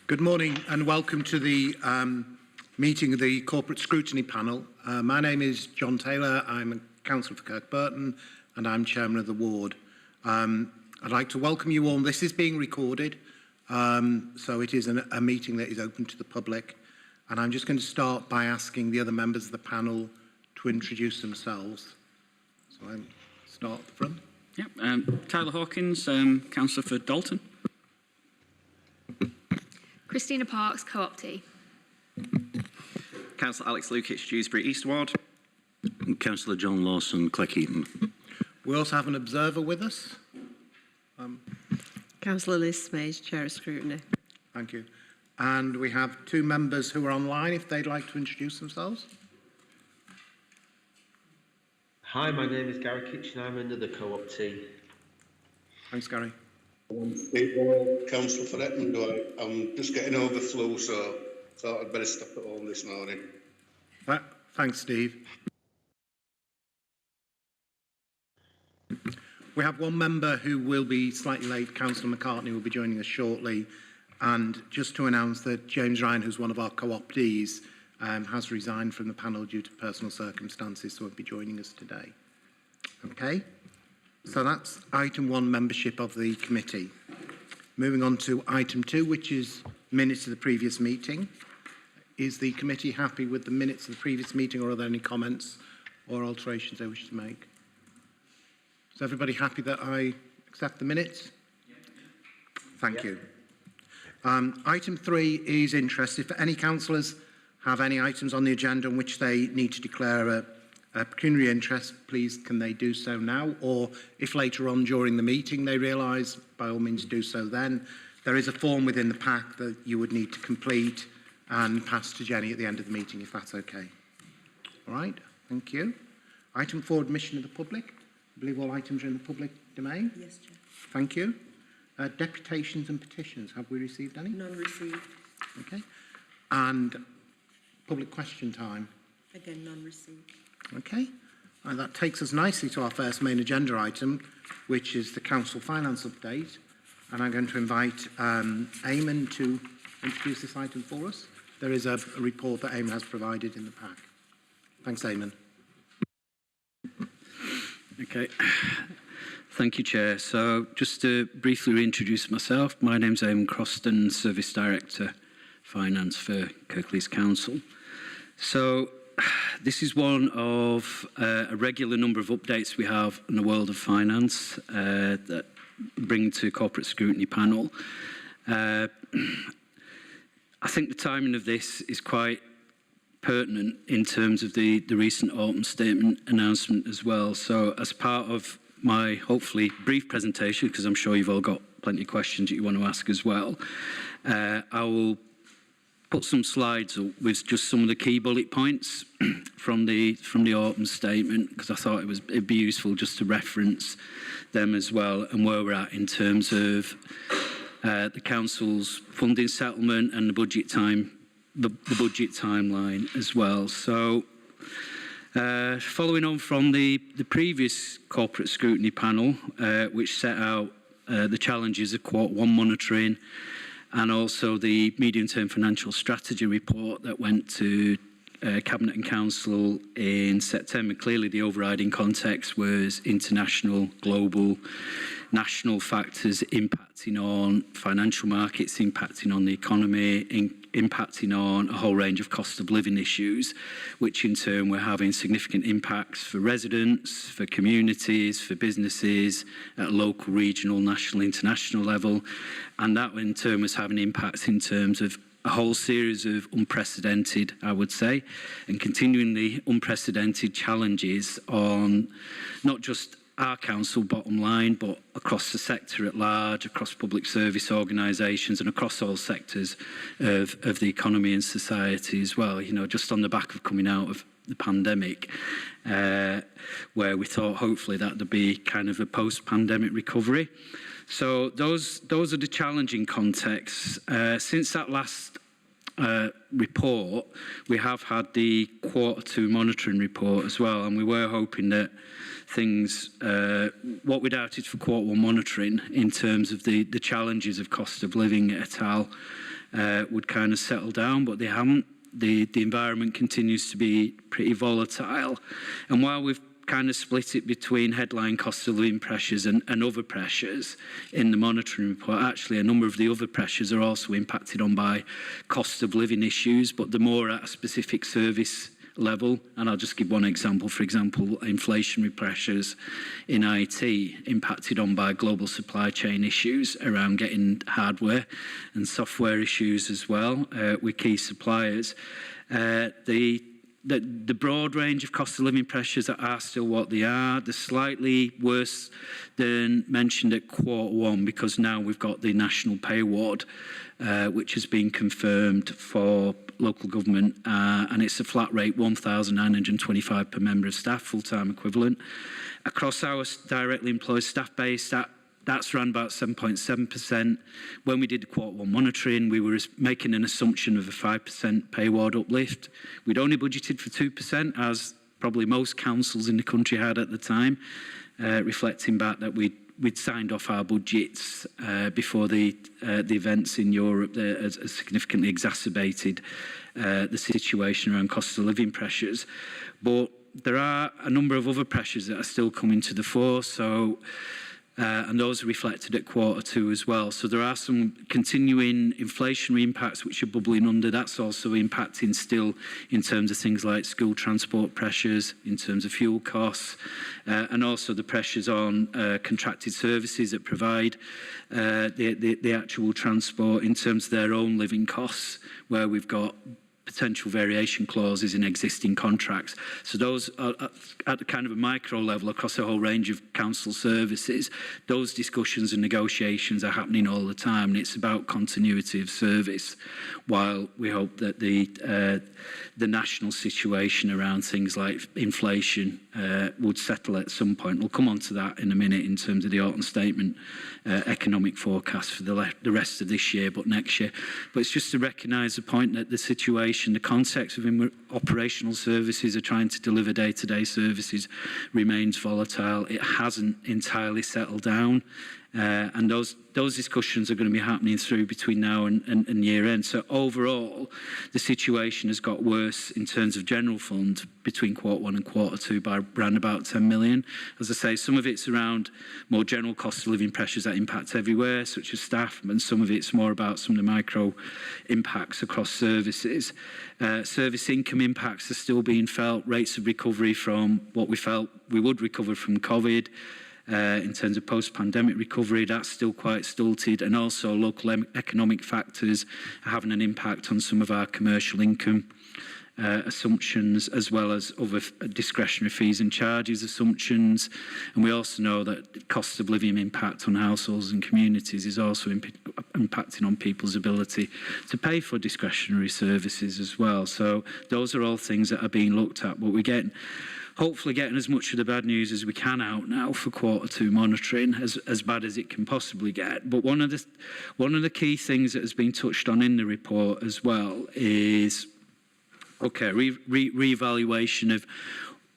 Good morning and welcome to the meeting of the Corporate Scrutiny Panel. My name is John Taylor. I'm a councillor for Kirkburton and I'm chairman of the ward. I'd like to welcome you all. This is being recorded, so it is a meeting that is open to the public. And I'm just going to start by asking the other members of the panel to introduce themselves. So I'll start at the front. Yep, Tyler Hawkins, councillor for Dalton. Christina Parks, Co-optee. Councillor Alex Lukic, Dewsbury East Ward. And Councillor John Lawson, Cleckheaton. We also have an observer with us. Councillor Liz Smays, Chair of Scrutiny. Thank you. And we have two members who are online if they'd like to introduce themselves. Hi, my name is Gary Kitchen. I'm another co-optee. Thanks, Gary. Councillor for Edmund. I'm just getting over flu, so thought I'd better stop at home this morning. Thanks, Steve. We have one member who will be slightly late. Councillor McCartney will be joining us shortly. And just to announce that James Ryan, who's one of our co-optees, has resigned from the panel due to personal circumstances, so won't be joining us today. Okay, so that's item 1, membership of the committee. Moving on to item 2, which is minutes of the previous meeting. Is the committee happy with the minutes of the previous meeting, or are there any comments or alterations they wish to make? Is everybody happy that I accept the minutes? Yeah. Thank you. Item 3 is interest. If any councillors have any items on the agenda on which they need to declare a pecuniary interest, please can they do so now, or if later on during the meeting they realise, by all means do so then. There is a form within the pack that you would need to complete and pass to Jenny at the end of the meeting, if that's okay. All right, thank you. Item 4, admission of the public. I believe all items are in the public domain. Yes, Chair. Thank you. Deputations and petitions, have we received any? None received. Okay. And public question time. Again, none received. Okay. And that takes us nicely to our first main agenda item, which is the council finance update. And I'm going to invite Eamon to introduce this item for us. There is a report that Eamon has provided in the pack. Thanks, Eamon. Okay. Thank you, Chair. So just to briefly reintroduce myself, my name's Eamon Croston, Service Director, Finance for Kirklees Council. So this is one of a regular number of updates we have in the world of finance that bring to Corporate Scrutiny Panel. I think the timing of this is quite pertinent in terms of the recent autumn statement announcement as well. So as part of my hopefully brief presentation, because I'm sure you've all got plenty of questions that you want to ask as well, I will put some slides with just some of the key bullet points from the autumn statement, because I thought it'd be useful just to reference them as well and where we're at in terms of the council's funding settlement and the budget timeline as well. So following on from the previous corporate scrutiny panel, which set out the challenges of Q1 monitoring, and also the medium-term financial strategy report that went to Cabinet and Council in September. Clearly the overriding context was international, global, national factors impacting on financial markets, impacting on the economy, impacting on a whole range of cost of living issues, which in turn were having significant impacts for residents, for communities, for businesses at local, regional, national, international level. And that in turn was having impacts in terms of a whole series of unprecedented, I would say, and continually unprecedented challenges on not just our council bottom line, but across the sector at large, across public service organisations and across all sectors of the economy and society as well. You know, just on the back of coming out of the pandemic, where we thought hopefully that there'd be kind of a post-pandemic recovery. So those are the challenging contexts. Since that last report, we have had the Q2 monitoring report as well, and we were hoping that things, what we'd outed for Q1 monitoring in terms of the challenges of cost of living et al. would kind of settle down, but they haven't. The environment continues to be pretty volatile. And while we've kind of split it between headline cost of living pressures and other pressures in the monitoring report, actually a number of the other pressures are also impacted on by cost of living issues, but they're more at a specific service level. And I'll just give one example. For example, inflationary pressures in IT impacted on by global supply chain issues around getting hardware and software issues as well with key suppliers. The broad range of cost of living pressures are still what they are. They're slightly worse than mentioned at Q1 because now we've got the National Pay Award, which has been confirmed for local government, and it's a flat rate, £1,925 per member of staff, full-time equivalent. Across our directly employed staff base, that's around about 7.7%. When we did the Q1 monitoring, we were making an assumption of a 5% pay award uplift. We'd only budgeted for 2%, as probably most councils in the country had at the time, reflecting back that we'd signed off our budgets before the events in Europe that has significantly exacerbated the situation around cost of living pressures. But there are a number of other pressures that are still coming to the fore. So. And those are reflected at Q2 as well. So there are some continuing inflationary impacts which are bubbling under. That's also impacting still in terms of things like school transport pressures, in terms of fuel costs, and also the pressures on contracted services that provide the actual transport in terms of their own living costs, where we've got potential variation clauses in existing contracts. So those are at the kind of a micro level across a whole range of council services. Those discussions and negotiations are happening all the time, and it's about continuity of service, while we hope that the national situation around things like inflation would settle at some point. We'll come on to that in a minute in terms of the autumn statement economic forecast for the rest of this year, but next year. But it's just to recognise the point that the situation, the context of operational services are trying to deliver day-to-day services remains volatile. It hasn't entirely settled down. And those discussions are going to be happening through between now and year end. So overall, the situation has got worse in terms of general fund between Q1 and Q2 by around about 10 million. As I say, some of it's around more general cost of living pressures that impact everywhere, such as staff, and some of it's more about some of the micro impacts across services. Service income impacts are still being felt. Rates of recovery from what we felt we would recover from COVID. In terms of post-pandemic recovery, that's still quite stilted, and also local economic factors are having an impact on some of our commercial income assumptions, as well as other discretionary fees and charges assumptions. And we also know that cost of living impact on households and communities is also impacting on people's ability to pay for discretionary services as well. So those are all things that are being looked at, but hopefully getting as much of the bad news as we can out now for Q2 monitoring, as bad as it can possibly get. But one of the key things that has been touched on in the report as well is re-evaluation of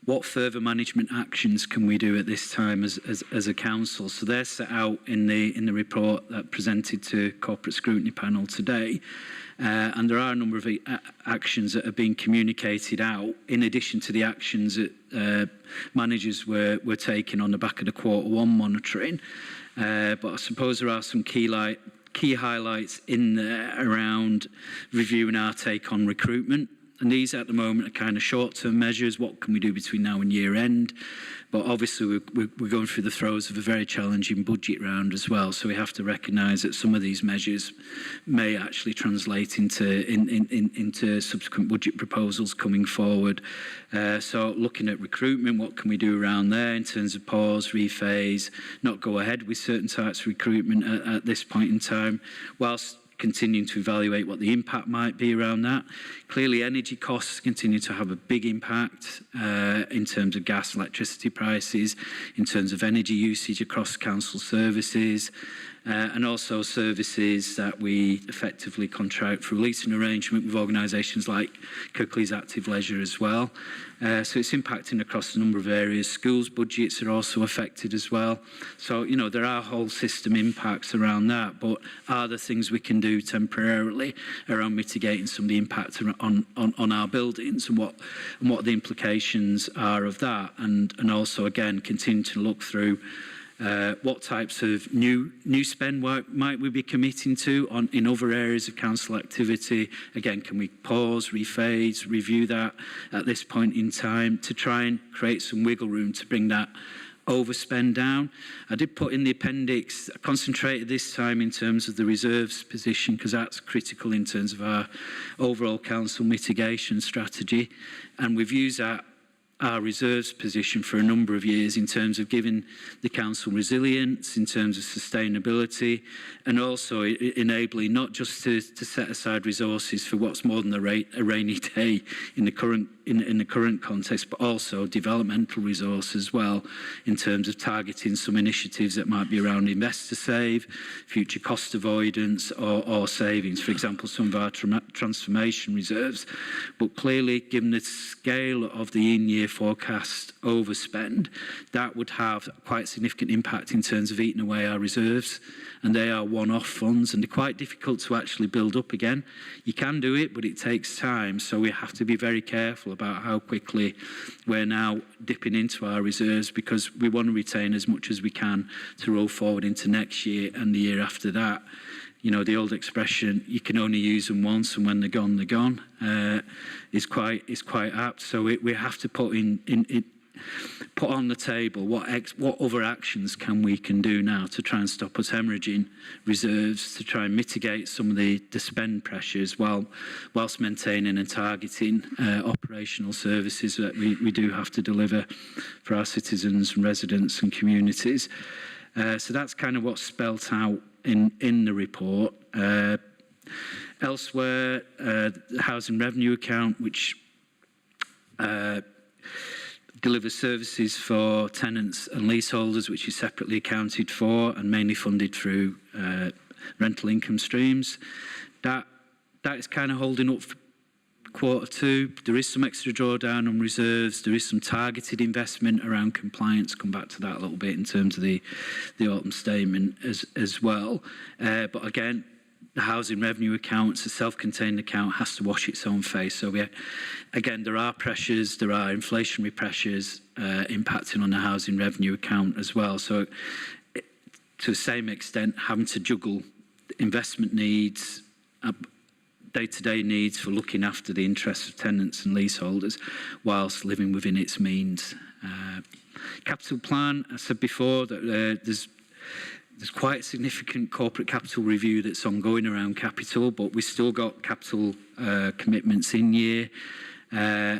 what further management actions can we do at this time as a council. So they're set out in the report that presented to Corporate Scrutiny panel today. And there are a number of actions that have been communicated out, in addition to the actions that managers were taking on the back of the Q1 monitoring. But I suppose there are some key highlights in there around reviewing our take on recruitment. And these at the moment are kind of short-term measures. What can we do between now and year end? But obviously we're going through the throes of a very challenging budget round as well. So we have to recognise that some of these measures may actually translate into subsequent budget proposals coming forward. So looking at recruitment, what can we do around there in terms of pause, rephase, not go ahead with certain types of recruitment at this point in time, whilst continuing to evaluate what the impact might be around that. Clearly, energy costs continue to have a big impact in terms of gas and electricity prices, in terms of energy usage across council services. and also services that we effectively contract through leasing arrangement with organisations like Kirklees Active Leisure as well. So it's impacting across a number of areas. Schools' budgets are also affected as well. So, you know, there are whole system impacts around that, but are there things we can do temporarily around mitigating some of the impact on our buildings and what the implications are of that, and also, again, continue to look through what types of new spend work might we be committing to in other areas of council activity. Again, can we pause, rephase, review that at this point in time to try and create some wiggle room to bring that overspend down. I did put in the appendix, I concentrated this time in terms of the reserves position because that's critical in terms of our overall council mitigation strategy, and we've used our reserves position for a number of years in terms of giving the council resilience, in terms of sustainability, and also enabling not just to set aside resources for what's more than a rainy day in the current context, but also developmental resource as well, in terms of targeting some initiatives that might be around investor save, future cost avoidance, or savings. For example, some of our transformation reserves. But clearly, given the scale of the in-year forecast overspend, that would have quite significant impact in terms of eating away our reserves, and they are one-off funds and they're quite difficult to actually build up again. You can do it, but it takes time, so we have to be very careful about how quickly we're now dipping into our reserves, because we want to retain as much as we can to roll forward into next year and the year after that. You know, the old expression, you can only use them once, and when they're gone, is quite apt. So we have to put put on the table what other actions can do now to try and stop us hemorrhaging reserves, to try and mitigate some of the spend pressures whilst maintaining and targeting operational services that we do have to deliver for our citizens and residents and communities. So that's kind of what's spelt out in the report. Elsewhere, the housing revenue account, which delivers services for tenants and leaseholders, which is separately accounted for and mainly funded through rental income streams. That is kind of holding up for Q2. There is some extra drawdown on reserves. There is some targeted investment around compliance. Come back to that a little bit in terms of the autumn statement as well. But again, the housing revenue account, it's a self-contained account, has to wash its own face. So again, there are pressures, there are inflationary pressures impacting on the housing revenue account as well. So to the same extent, having to juggle investment needs, day-to-day needs for looking after the interests of tenants and leaseholders whilst living within its means. Capital plan, I said before that there's quite a significant corporate capital review that's ongoing around capital, but we've still got capital commitments in year.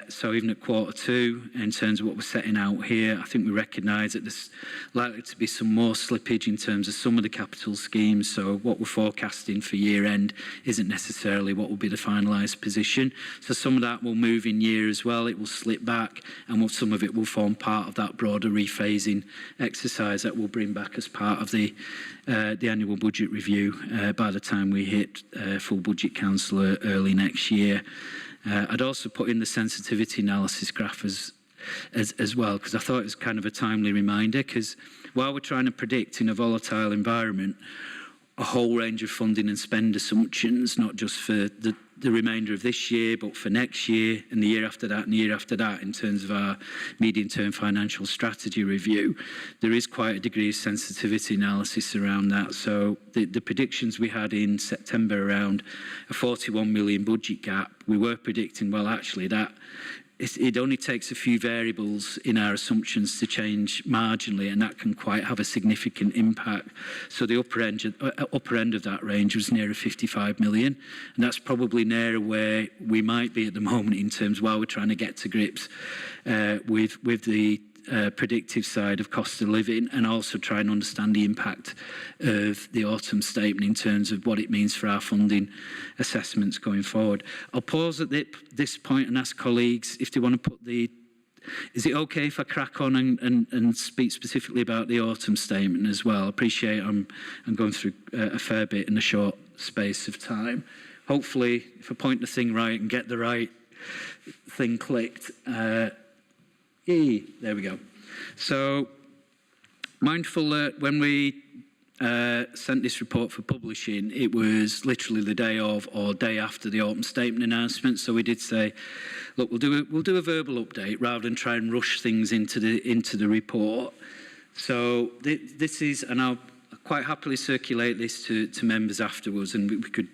So even at Q2, in terms of what we're setting out here, I think we recognise that there's likely to be some more slippage in terms of some of the capital schemes. So what we're forecasting for year end isn't necessarily what will be the finalised position. So some of that will move in year as well. It will slip back, and some of it will form part of that broader rephasing exercise that we'll bring back as part of the annual budget review by the time we hit full budget council early next year. I'd also put in the sensitivity analysis graph as well, because I thought it was kind of a timely reminder, because while we're trying to predict in a volatile environment a whole range of funding and spend assumptions, not just for the remainder of this year, but for next year and the year after that and the year after that, in terms of our medium-term financial strategy review, there is quite a degree of sensitivity analysis around that. So the predictions we had in September around a 41 million budget gap, we were predicting, well, actually, that it only takes a few variables in our assumptions to change marginally, and that can quite have a significant impact. So the upper end of that range was nearer 55 million, and that's probably nearer where we might be at the moment in terms while we're trying to get to grips with the predictive side of cost of living, and also try and understand the impact of the autumn statement in terms of what it means for our funding assessments going forward. I'll pause at this point and ask colleagues if they want to put the is it okay if I crack on and speak specifically about the autumn statement as well? I appreciate I'm going through a fair bit in a short space of time. Hopefully, if I point the thing right and get the right thing clicked, there we go. So, mindful that when we sent this report for publishing, it was literally the day of or day after the autumn statement announcement. So we did say, look, we'll do a verbal update rather than try and rush things into the report. So this is, and I'll quite happily circulate this to members afterwards, and we could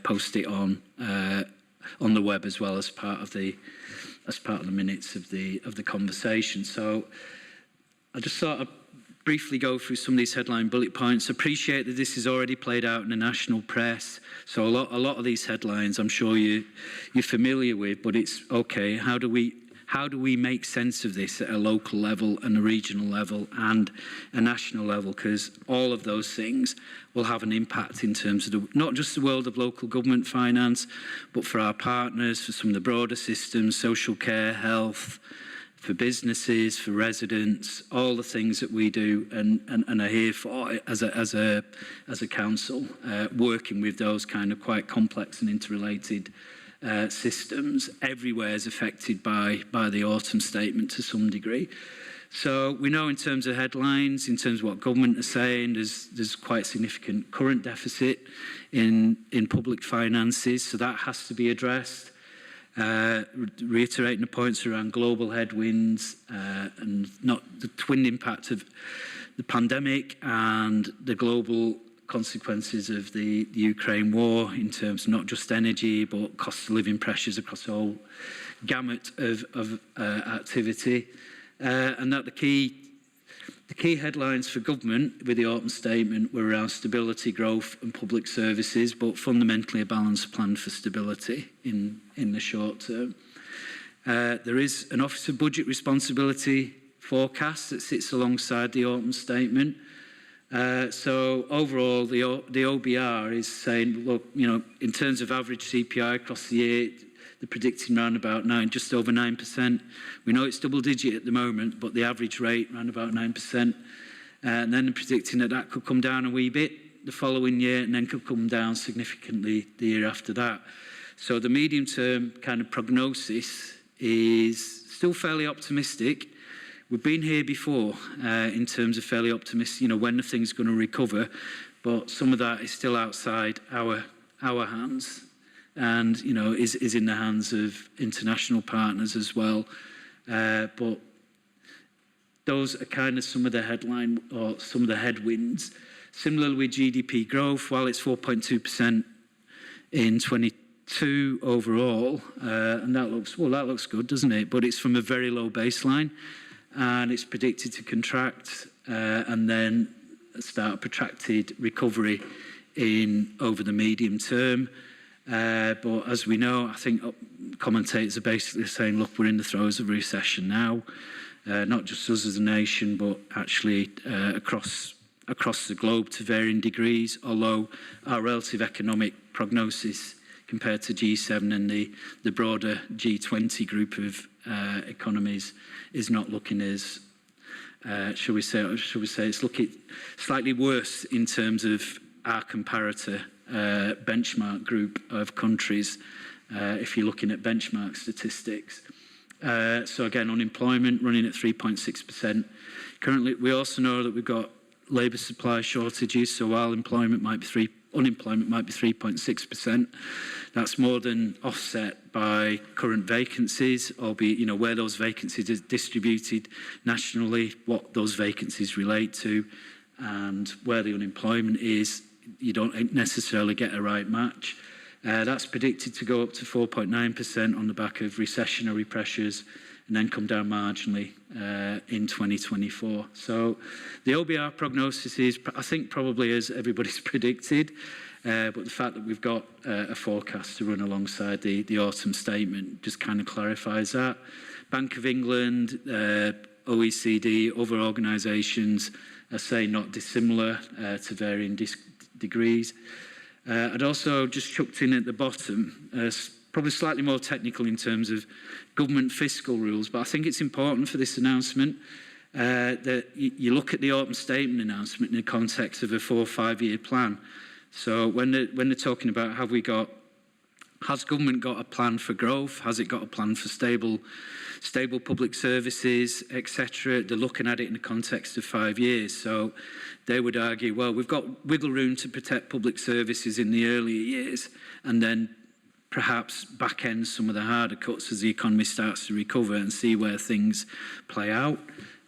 post it on the web as well as part of the minutes of the conversation. So I just sort of briefly go through some of these headline bullet points. Appreciate that this is already played out in the national press. So a lot of these headlines I'm sure you're familiar with, but it's okay. How do we make sense of this at a local level and a regional level and a national level? Because all of those things will have an impact in terms of not just the world of local government finance, but for our partners, for some of the broader systems, social care, health, for businesses, for residents, all the things that we do and are here for as a council, working with those kind of quite complex and interrelated systems. Everywhere is affected by the autumn statement to some degree. So we know in terms of headlines, in terms of what government is saying, there's quite significant current deficit in public finances, so that has to be addressed. Reiterating the points around global headwinds and not the twin impact of the pandemic and the global consequences of the Ukraine war in terms of not just energy but cost of living pressures across the whole gamut of activity, and that the key headlines for government with the autumn statement were around stability, growth and public services, but fundamentally a balanced plan for stability in the short term. There is an Office of Budget Responsibility forecast that sits alongside the autumn statement. So overall, the OBR is saying, look, in terms of average CPI across the year, they're predicting around about just over 9%. We know it's double digit at the moment, but the average rate around about 9%. And then they're predicting that could come down a wee bit the following year and then could come down significantly the year after that. So the medium-term kind of prognosis is still fairly optimistic. We've been here before in terms of fairly optimistic, when the thing's going to recover, but some of that is still outside our hands. And is in the hands of international partners as well. But those are kind of some of the headline or some of the headwinds. Similarly with GDP growth, while it's 4.2% in 22 overall, and that looks good, doesn't it? But it's from a very low baseline, and it's predicted to contract and then start a protracted recovery over the medium term. But as we know, I think commentators are basically saying, look, we're in the throes of a recession now, not just us as a nation, but actually across the globe to varying degrees, although our relative economic prognosis compared to G7 and the broader G20 group of economies is not looking as, shall we say it's looking slightly worse in terms of our comparator benchmark group of countries, if you're looking at benchmark statistics. So again, unemployment running at 3.6%. Currently, we also know that we've got labour supply shortages, so while unemployment might be 3.6%, that's more than offset by current vacancies, albeit, where those vacancies are distributed nationally, what those vacancies relate to, and where the unemployment is. You don't necessarily get a right match. That's predicted to go up to 4.9% on the back of recessionary pressures and then come down marginally in 2024. So the OBR prognosis is, I think, probably as everybody's predicted, but the fact that we've got a forecast to run alongside the autumn statement just kind of clarifies that. Bank of England, OECD, other organisations are saying not dissimilar to varying degrees. I'd also just chucked in at the bottom, probably slightly more technical in terms of government fiscal rules, but I think it's important for this announcement that you look at the autumn statement announcement in the context of a 4 or 5 year plan. So when they're talking about has government got a plan for growth? Has it got a plan for stable public services, etc.? They're looking at it in the context of 5 years. So they would argue, well, we've got wiggle room to protect public services in the earlier years and then perhaps back end some of the harder cuts as the economy starts to recover and see where things play out.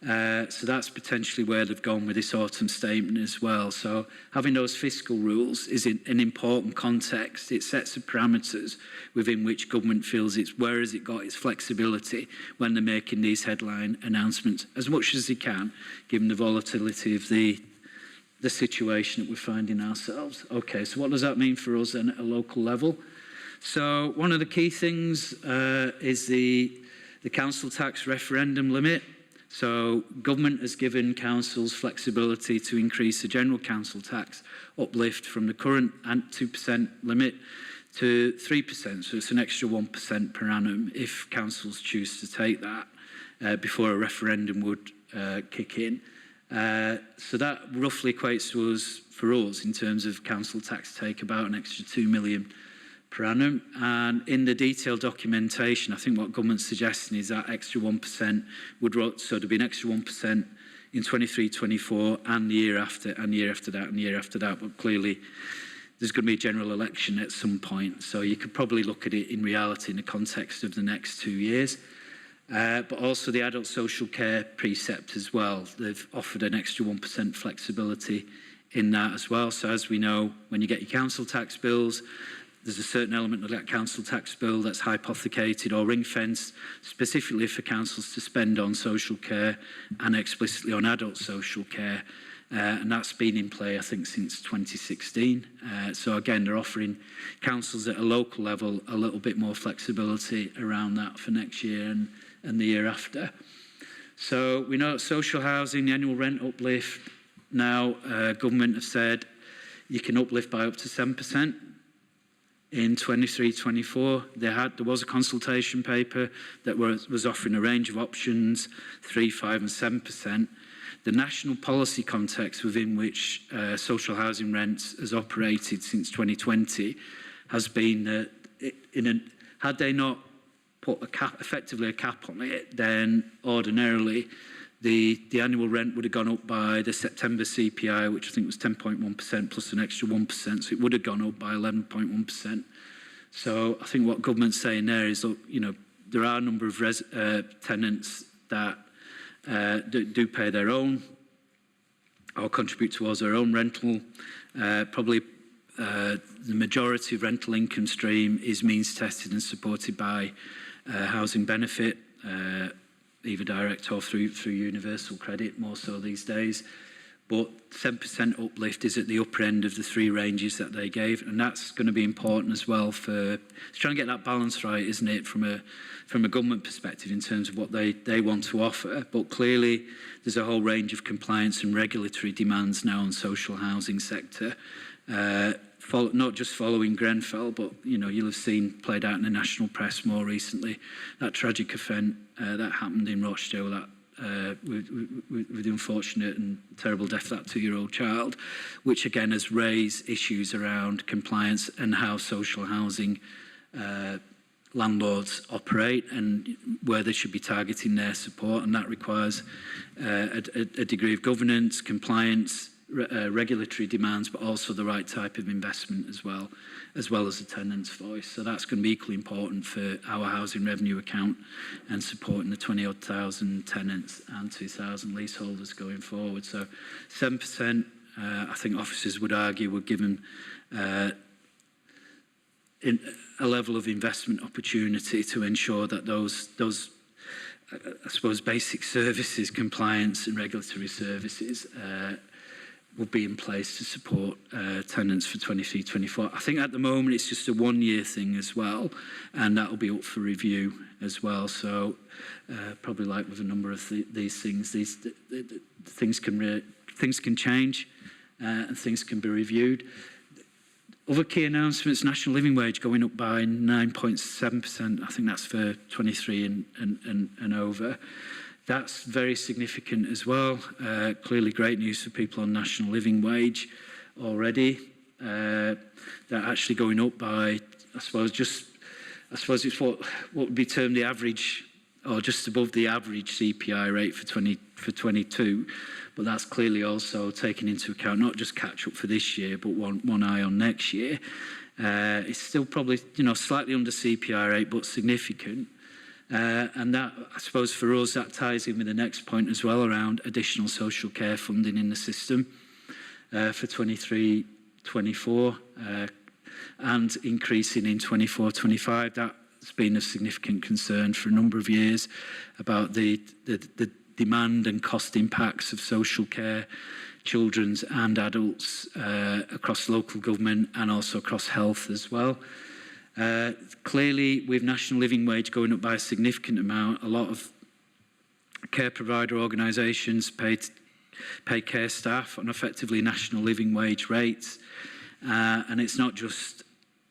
So that's potentially where they've gone with this autumn statement as well. So having those fiscal rules is an important context. It sets the parameters within which government feels where has it got its flexibility when they're making these headline announcements as much as they can, given the volatility of the situation that we're finding ourselves. Okay, so what does that mean for us then at a local level? So one of the key things is the council tax referendum limit. So government has given councils flexibility to increase the general council tax uplift from the current 2% limit to 3%. So it's an extra 1% per annum if councils choose to take that before a referendum would kick in. So that roughly equates to us, for us, in terms of council tax take, about an extra 2 million per annum. And in the detailed documentation, I think what government's suggesting is that extra 1% would, so there'd be an extra 1% in 23-24 and the year after, and the year after that, and the year after that. But clearly, there's going to be a general election at some point. So you could probably look at it in reality in the context of the next 2 years. But also the adult social care precept as well. They've offered an extra 1% flexibility in that as well. So as we know, when you get your council tax bills, there's a certain element of that council tax bill that's hypothecated or ring-fenced specifically for councils to spend on social care and explicitly on adult social care. And that's been in play, I think, since 2016. So again, they're offering councils at a local level a little bit more flexibility around that for next year and the year after. So we know that social housing, the annual rent uplift, now government have said you can uplift by up to 7%. In 23-24, there was a consultation paper that was offering a range of options, 3%, 5% and 7%. The national policy context within which social housing rents has operated since 2020 has been that had they not put effectively a cap on it, then ordinarily the annual rent would have gone up by the September CPI, which I think was 10.1% plus an extra 1%, so it would have gone up by 11.1%. So I think what government's saying there is, look, you know, there are a number of tenants that do pay their own or contribute towards their own rental. Probably the majority of rental income stream is means tested and supported by housing benefit, either direct or through universal credit, more so these days. But 7% uplift is at the upper end of the three ranges that they gave, and that's going to be important as well for trying to get that balance right, isn't it, from a government perspective in terms of what they want to offer. But clearly, there's a whole range of compliance and regulatory demands now on social housing sector. Not just following Grenfell, but you'll have seen played out in the national press more recently that tragic event that happened in Rochdale, that with the unfortunate and terrible death of that 2-year-old child, which again has raised issues around compliance and how social housing landlords operate and where they should be targeting their support, and that requires a degree of governance, compliance, regulatory demands, but also the right type of investment as well as the tenant's voice. So that's going to be equally important for our housing revenue account and supporting the 20-odd thousand tenants and 2,000 leaseholders going forward. So 7%, I think officers would argue, would give them a level of investment opportunity to ensure that those I suppose basic services, compliance and regulatory services will be in place to support tenants for 23-24. I think at the moment it's just a 1-year thing as well, and that will be up for review as well. So probably like with a number of these things, things can change and things can be reviewed. Other key announcements, national living wage going up by 9.7%. I think that's for 23 and over. That's very significant as well. Clearly great news for people on national living wage already. They're actually going up by, I suppose it's what would be termed the average, or just above the average CPI rate for 22. But that's clearly also taken into account not just catch up for this year, but one eye on next year. It's still probably slightly under CPI rate, but significant. And that, I suppose, for us, that ties in with the next point as well around additional social care funding in the system for 23-24 and increasing in 24-25. That's been a significant concern for a number of years about the demand and cost impacts of social care, children's and adults across local government and also across health as well. Clearly, with national living wage going up by a significant amount, a lot of care provider organisations pay care staff on effectively national living wage rates. And it's not just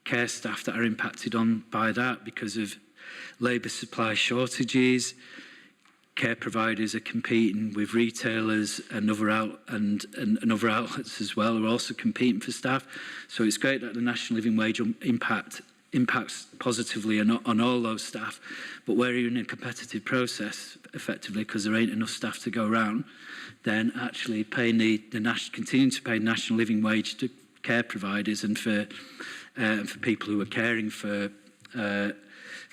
care staff that are impacted on by that because of labour supply shortages. Care providers are competing with retailers and other outlets as well, who are also competing for staff. So it's great that the national living wage impacts positively on all those staff, but where you're in a competitive process, effectively, because there ain't enough staff to go around, then actually paying continuing to pay national living wage to care providers and for people who are caring for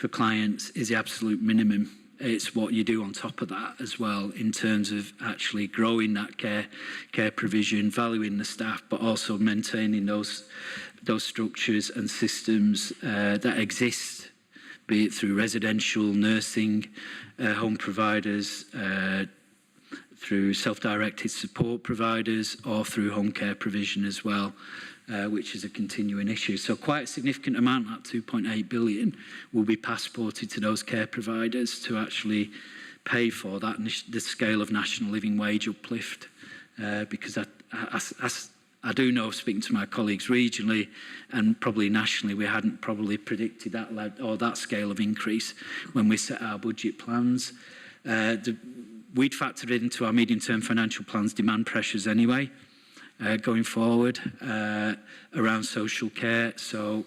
clients is the absolute minimum. It's what you do on top of that as well in terms of actually growing that care provision, valuing the staff, but also maintaining those structures and systems that exist, be it through residential nursing, home providers, through self-directed support providers, or through home care provision as well, which is a continuing issue. So quite a significant amount, that 2.8 billion, will be passported to those care providers to actually pay for that, the scale of national living wage uplift. Because I do know, speaking to my colleagues regionally and probably nationally, we hadn't probably predicted that scale of increase when we set our budget plans. We'd factored into our medium-term financial plans demand pressures anyway, going forward around social care. So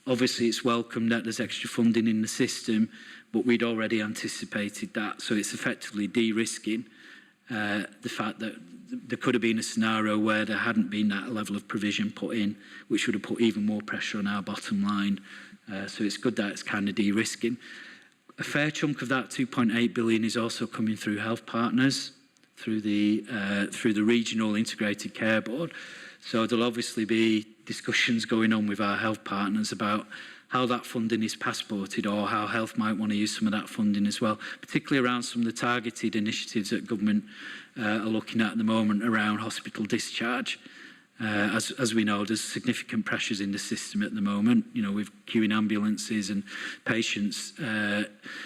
obviously it's welcome that there's extra funding in the system, but we'd already anticipated that. So it's effectively de-risking the fact that there could have been a scenario where there hadn't been that level of provision put in, which would have put even more pressure on our bottom line. So it's good that it's kind of de-risking. A fair chunk of that 2.8 billion is also coming through health partners, through the regional integrated care board. So there'll obviously be discussions going on with our health partners about how that funding is passported or how health might want to use some of that funding as well, particularly around some of the targeted initiatives that government are looking at the moment around hospital discharge. As we know, there's significant pressures in the system at the moment, with queuing ambulances and patients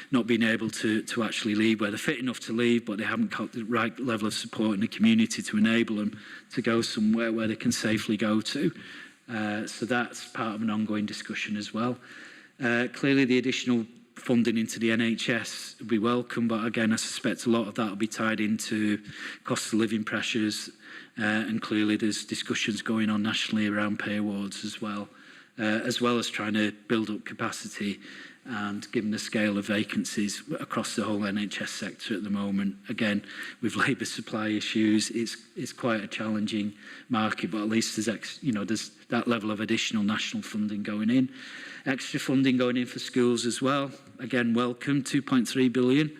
not being able to actually leave where they're fit enough to leave, but they haven't got the right level of support in the community to enable them to go somewhere where they can safely go to. So that's part of an ongoing discussion as well. Clearly, the additional funding into the NHS would be welcome, but again, I suspect a lot of that will be tied into cost of living pressures. And clearly there's discussions going on nationally around pay awards as well as trying to build up capacity. And given the scale of vacancies across the whole NHS sector at the moment, again, with labour supply issues, it's quite a challenging market, but at least there's that level of additional national funding going in. Extra funding going in for schools as well. Again, welcome, 2.3 billion.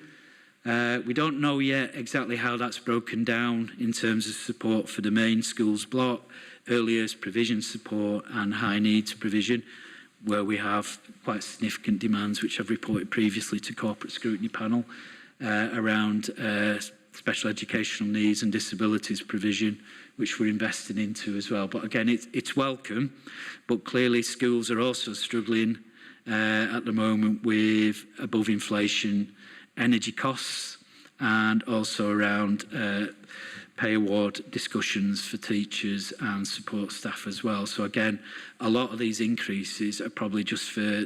We don't know yet exactly how that's broken down in terms of support for the main schools block, early years provision support and high needs provision, where we have quite significant demands, which I've reported previously to Corporate Scrutiny Panel, around special educational needs and disabilities provision, which we're investing into as well. But again, it's welcome, but clearly schools are also struggling at the moment with above inflation energy costs and also around pay award discussions for teachers and support staff as well. So again, a lot of these increases are probably just for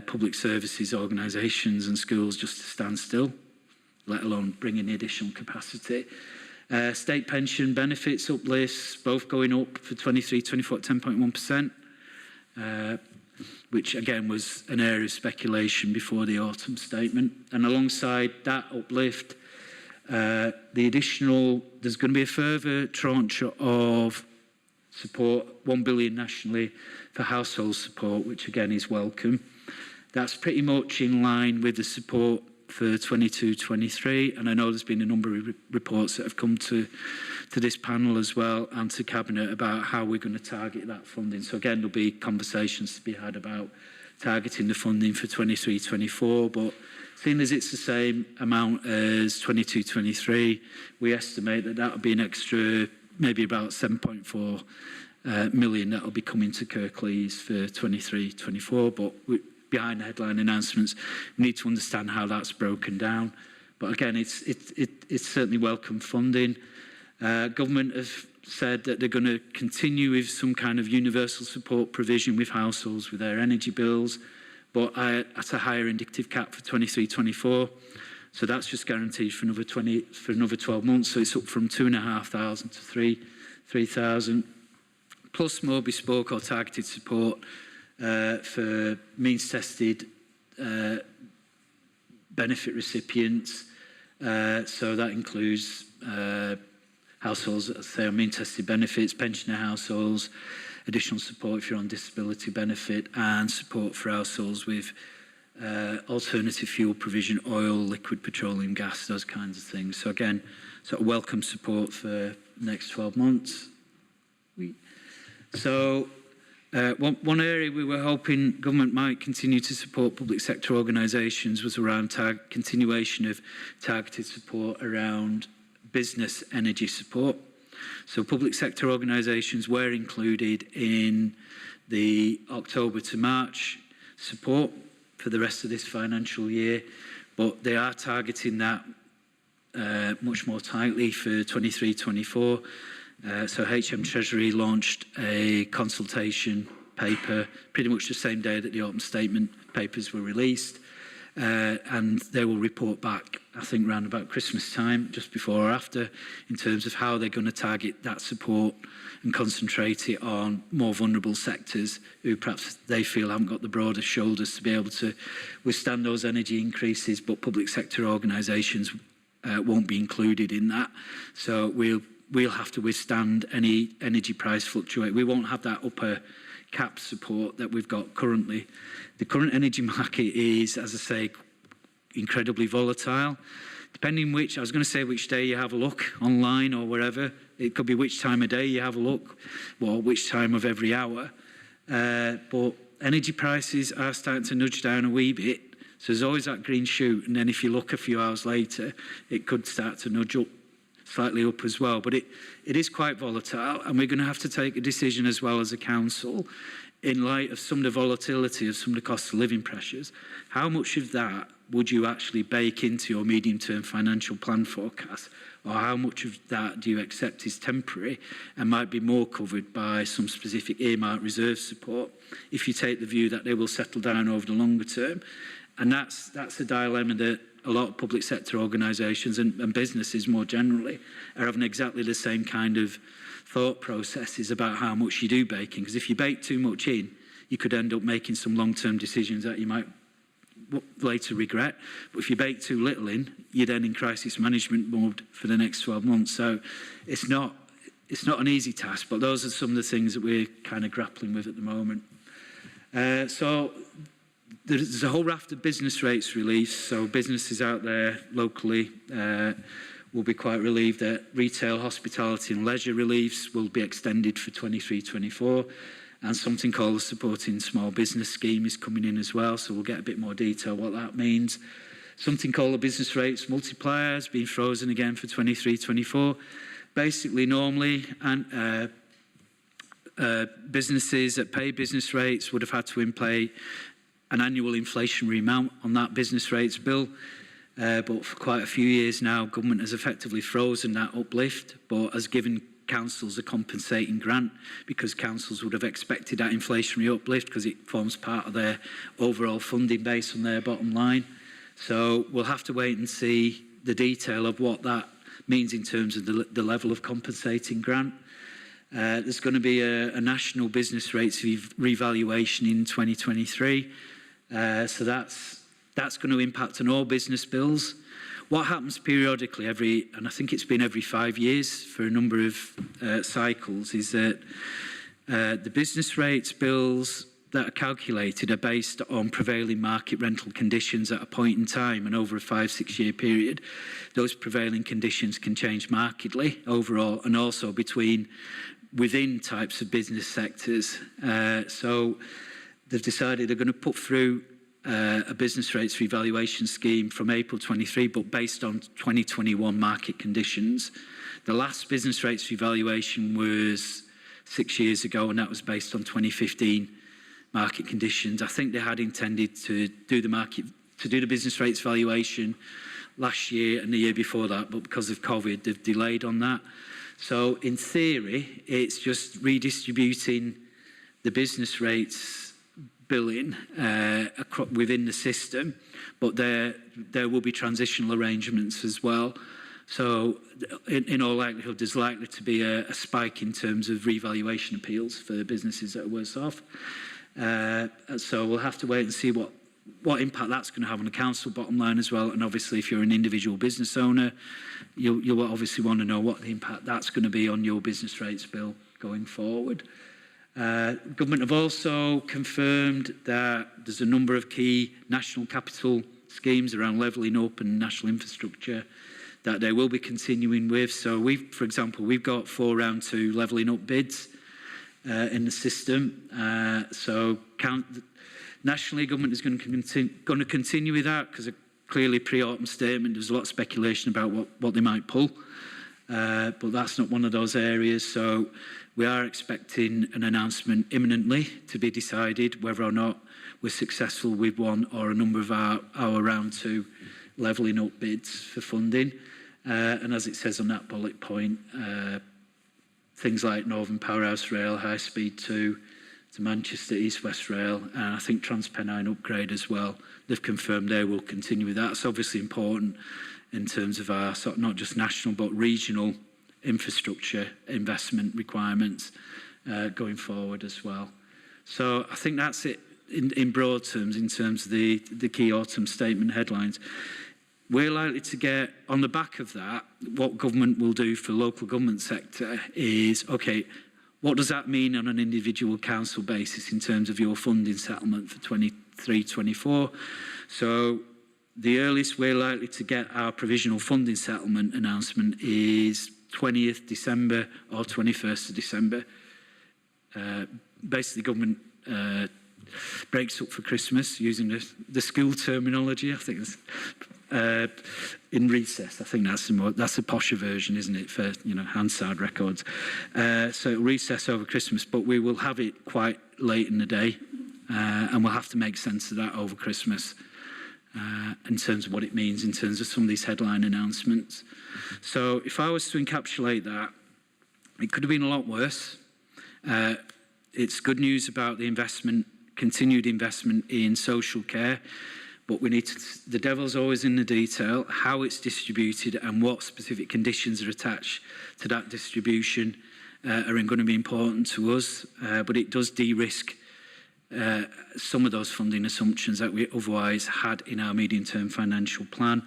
public services organisations and schools just to stand still, let alone bring in additional capacity. State pension benefits uplifts, both going up for 23-24 at 10.1%, which again was an area of speculation before the autumn statement. And alongside that uplift, the additional, there's going to be a further tranche of support, 1 billion nationally for household support, which again is welcome. That's pretty much in line with the support for 22-23, and I know there's been a number of reports that have come to this panel as well and to Cabinet about how we're going to target that funding. So again, there'll be conversations to be had about targeting the funding for 23-24, but seeing as it's the same amount as 22-23, we estimate that that'll be an extra maybe about 7.4 million that will be coming to Kirklees for 23-24, but behind the headline announcements, we need to understand how that's broken down. But again, it's certainly welcome funding. Government have said that they're going to continue with some kind of universal support provision with households with their energy bills, but at a higher indicative cap for 23-24. So that's just guaranteed for another 12 months. So it's up from 2,500 to 3,000, plus more bespoke or targeted support for means-tested benefit recipients. So that includes households that say on means-tested benefits, pensioner households, additional support if you're on disability benefit, and support for households with alternative fuel provision, oil, liquid petroleum gas, those kinds of things. So again, sort of welcome support for the next 12 months. One area we were hoping government might continue to support public sector organisations was around continuation of targeted support around business energy support. So public sector organisations were included in the October to March support for the rest of this financial year, but they are targeting that much more tightly for 23-24. So HM Treasury launched a consultation paper pretty much the same day that the autumn statement papers were released, and they will report back, I think, around about Christmas time, just before or after, in terms of how they're going to target that support and concentrate it on more vulnerable sectors who perhaps they feel haven't got the broader shoulders to be able to withstand those energy increases, but public sector organisations won't be included in that. So we'll have to withstand any energy price fluctuate. We won't have that upper cap support that we've got currently. The current energy market is, as I say, incredibly volatile. Depending which, I was going to say which day you have a look online or wherever, it could be which time of day you have a look, or which time of every hour. But energy prices are starting to nudge down a wee bit. So there's always that green shoot, and then if you look a few hours later, it could start to nudge up, slightly up as well. But it is quite volatile, and we're going to have to take a decision as well as a council in light of some of the volatility of some of the cost of living pressures. How much of that would you actually bake into your medium-term financial plan forecast? Or how much of that do you accept is temporary and might be more covered by some specific earmarked reserve support if you take the view that they will settle down over the longer term? And that's a dilemma that a lot of public sector organisations and businesses more generally are having exactly the same kind of thought processes about how much you do bake in. Because if you bake too much in, you could end up making some long-term decisions that you might later regret. But if you bake too little in, you're then in crisis management mode for the next 12 months. So it's not an easy task, but those are some of the things that we're kind of grappling with at the moment. So there's a whole raft of business rates reliefs, so businesses out there locally will be quite relieved that retail, hospitality and leisure reliefs will be extended for 23-24, and something called the Supporting Small Business Scheme is coming in as well, so we'll get a bit more detail what that means. Something called the Business Rates Multiplier has been frozen again for 23-24. Basically, normally, and businesses that pay business rates would have had to pay an annual inflationary amount on that business rates bill. but for quite a few years now, government has effectively frozen that uplift, but has given councils a compensating grant because councils would have expected that inflationary uplift because it forms part of their overall funding base on their bottom line. So we'll have to wait and see the detail of what that means in terms of the level of compensating grant. There's going to be a national business rates revaluation in 2023. So that's going to impact on all business bills. What happens periodically and I think it's been every 5 years for a number of cycles, is that the business rates bills that are calculated are based on prevailing market rental conditions at a point in time, and over a 5-6 year period, those prevailing conditions can change markedly overall, and also within types of business sectors. So they've decided they're going to put through a business rates revaluation scheme from April 23, but based on 2021 market conditions. The last business rates revaluation was 6 years ago, and that was based on 2015 market conditions. I think they had intended to do the business rates valuation last year and the year before that, but because of COVID, they've delayed on that. So in theory, it's just redistributing the business rates billing within the system, but there will be transitional arrangements as well. So in all likelihood, there's likely to be a spike in terms of revaluation appeals for businesses that are worse off. So we'll have to wait and see what impact that's going to have on the council bottom line as well. And obviously, if you're an individual business owner, you'll obviously want to know what the impact that's going to be on your business rates bill going forward. Government have also confirmed that there's a number of key national capital schemes around levelling up and national infrastructure that they will be continuing with. So for example, we've got 4 round 2 levelling up bids in the system. So nationally, government is going to continue with that because clearly pre-autumn statement, there's a lot of speculation about what they might pull. But that's not one of those areas. So we are expecting an announcement imminently to be decided whether or not we're successful with one or a number of our round 2 levelling up bids for funding. And as it says on that bullet point, things like Northern Powerhouse Rail, High Speed 2 to Manchester East West Rail, and I think TransPennine Upgrade as well. They've confirmed they will continue with that. It's obviously important in terms of our sort of not just national but regional infrastructure investment requirements going forward as well. So I think that's it in broad terms in terms of the key autumn statement headlines. We're likely to get, on the back of that, what government will do for the local government sector is, okay, what does that mean on an individual council basis in terms of your funding settlement for 23-24? So the earliest we're likely to get our provisional funding settlement announcement is 20th December or 21st of December. Basically, government breaks up for Christmas using the school terminology. I think it's in recess. I think that's a posher version, isn't it, for Hansard records. So it'll recess over Christmas, but we will have it quite late in the day, and we'll have to make sense of that over Christmas. In terms of what it means in terms of some of these headline announcements. So if I was to encapsulate that, it could have been a lot worse. It's good news about the continued investment in social care, but the devil's always in the detail. How it's distributed and what specific conditions are attached to that distribution are going to be important to us, but it does de-risk some of those funding assumptions that we otherwise had in our medium-term financial plan.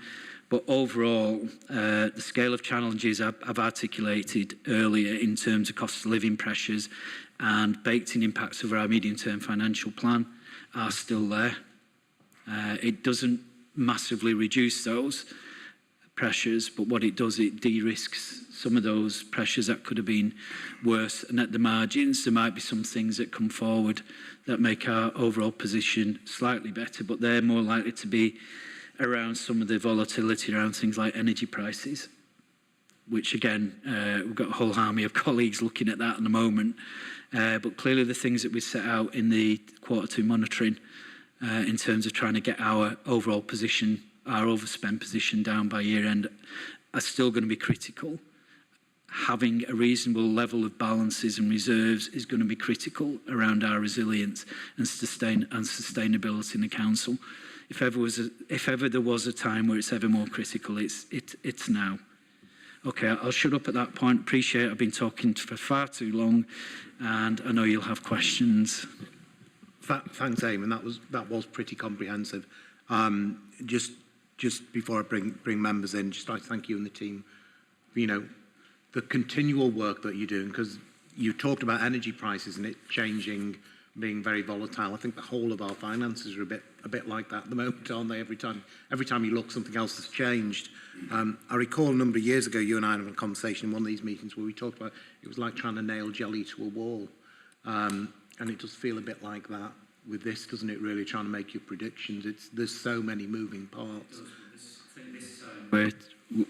But overall, the scale of challenges I've articulated earlier in terms of cost of living pressures and baked-in impacts of our medium-term financial plan are still there. It doesn't massively reduce those pressures, but what it does, it de-risks some of those pressures that could have been worse. And at the margins, there might be some things that come forward that make our overall position slightly better, but they're more likely to be around some of the volatility around things like energy prices, which again, we've got a whole army of colleagues looking at that at the moment. But clearly the things that we set out in the Q2 monitoring in terms of trying to get our overall position our overspend position down by year end are still going to be critical. Having a reasonable level of balances and reserves is going to be critical around our resilience and sustainability in the council. If ever there was a time where it's ever more critical, it's now. Okay, I'll shut up at that point. Appreciate I've been talking for far too long, and I know you'll have questions. Thanks, Eamon. That was pretty comprehensive. Just before I bring members in, just like to thank you and the team for, the continual work that you're doing, because you talked about energy prices and it changing, being very volatile. I think the whole of our finances are a bit like that at the moment, aren't they? Every time you look, something else has changed. I recall a number of years ago, you and I had a conversation in one of these meetings where we talked about it was like trying to nail jelly to a wall, and it does feel a bit like that with this, doesn't it? Really trying to make your predictions. There's so many moving parts.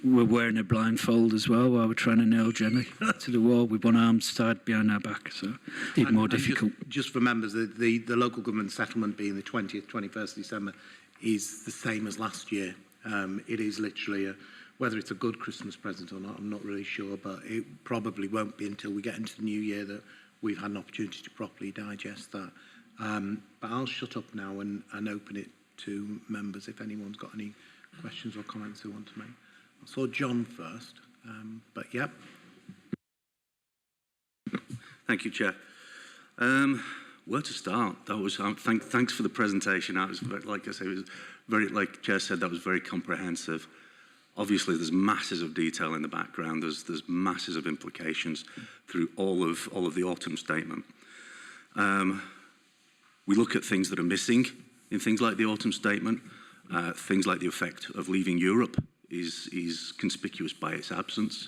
We're wearing a blindfold as well while we're trying to nail jelly to the wall with one arm tied behind our back, so it's more difficult. Just for members, the local government settlement being the 20th, 21st December is the same as last year. It is literally, whether it's a good Christmas present or not, I'm not really sure, but it probably won't be until we get into the new year that we've had an opportunity to properly digest that. But I'll shut up now and open it to members if anyone's got any questions or comments they want to make. I saw John first, but yeah. Thank you, Chair. Where to start? That was thanks for the presentation. That was like I say, it was very, like Chair said, that was very comprehensive. Obviously, there's masses of detail in the background. There's masses of implications through all of the autumn statement. We look at things that are missing in things like the autumn statement. Things like the effect of leaving Europe is conspicuous by its absence.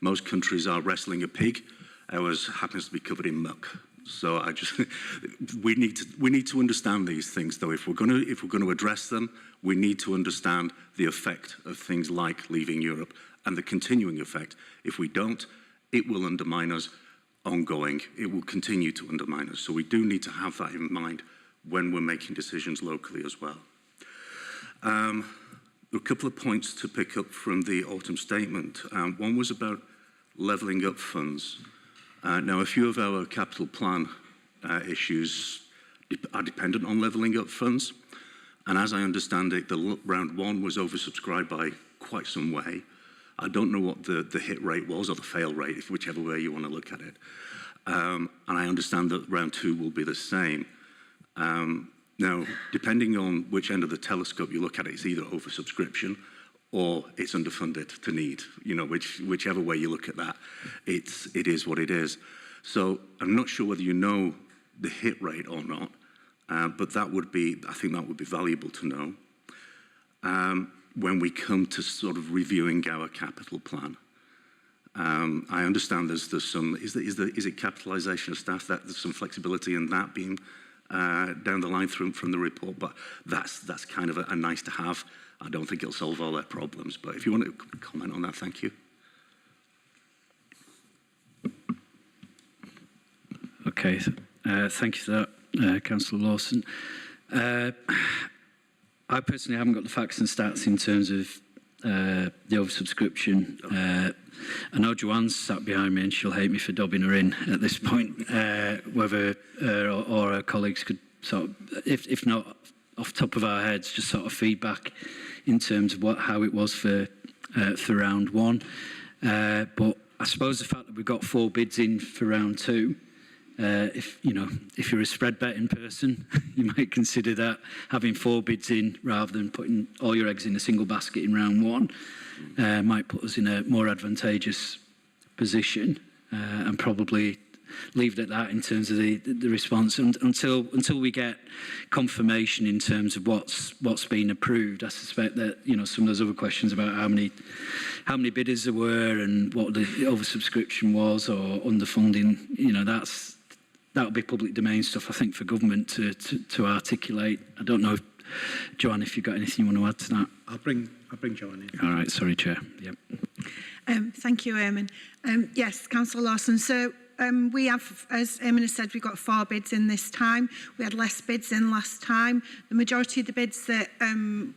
Most countries are wrestling a pig. Ours happens to be covered in muck. So we need to understand these things, though. If we're going to address them, we need to understand the effect of things like leaving Europe and the continuing effect. If we don't, it will undermine us ongoing. It will continue to undermine us. So we do need to have that in mind when we're making decisions locally as well. There are a couple of points to pick up from the autumn statement. One was about levelling up funds. Now, a few of our capital plan issues are dependent on levelling up funds. And as I understand it, the round one was oversubscribed by quite some way. I don't know what the hit rate was or the fail rate, whichever way you want to look at it. And I understand that round two will be the same. Now, depending on which end of the telescope you look at it, it's either oversubscription or it's underfunded to need. Whichever way you look at that, it is what it is. So I'm not sure whether you know the hit rate or not, but I think that would be valuable to know when we come to sort of reviewing our capital plan. I understand there's some. Is it capitalisation of staff? That there's some flexibility in that being down the line from the report, but that's kind of a nice to have. I don't think it'll solve all their problems, but if you want to comment on that, thank you. Okay, thank you for that, Councillor Lawson. I personally haven't got the facts and stats in terms of the oversubscription. I know Joanne's sat behind me and she'll hate me for dobbing her in at this point, whether or her colleagues could sort of, if not off the top of our heads, just sort of feedback in terms of how it was for round one. But I suppose the fact that we've got 4 bids in for round two, if you're a spread betting person, you might consider that having 4 bids in rather than putting all your eggs in a single basket in round one might put us in a more advantageous position, and probably leave it at that in terms of the response until we get confirmation in terms of what's been approved. I suspect that some of those other questions about how many bidders there were and what the oversubscription was or underfunding, that'll be public domain stuff, I think, for government to articulate. I don't know, Joanne, if you've got anything you want to add to that. I'll bring Joanne in. All right, sorry, Chair. Yep. Thank you, Eamon. Yes, Councillor Lawson. So we have, as Eamon has said, we've got 4 bids in this time. We had less bids in last time. The majority of the bids that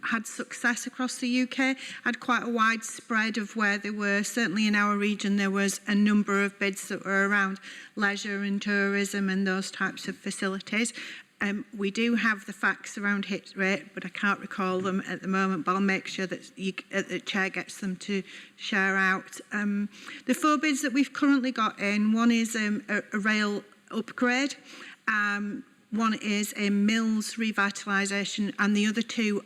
had success across the UK had quite a wide spread of where they were. Certainly in our region, there was a number of bids that were around leisure and tourism and those types of facilities. We do have the facts around hit rate, but I can't recall them at the moment, but I'll make sure that the Chair gets them to share out. The 4 bids that we've currently got in, one is a rail upgrade, one is a mills revitalisation, and the other 2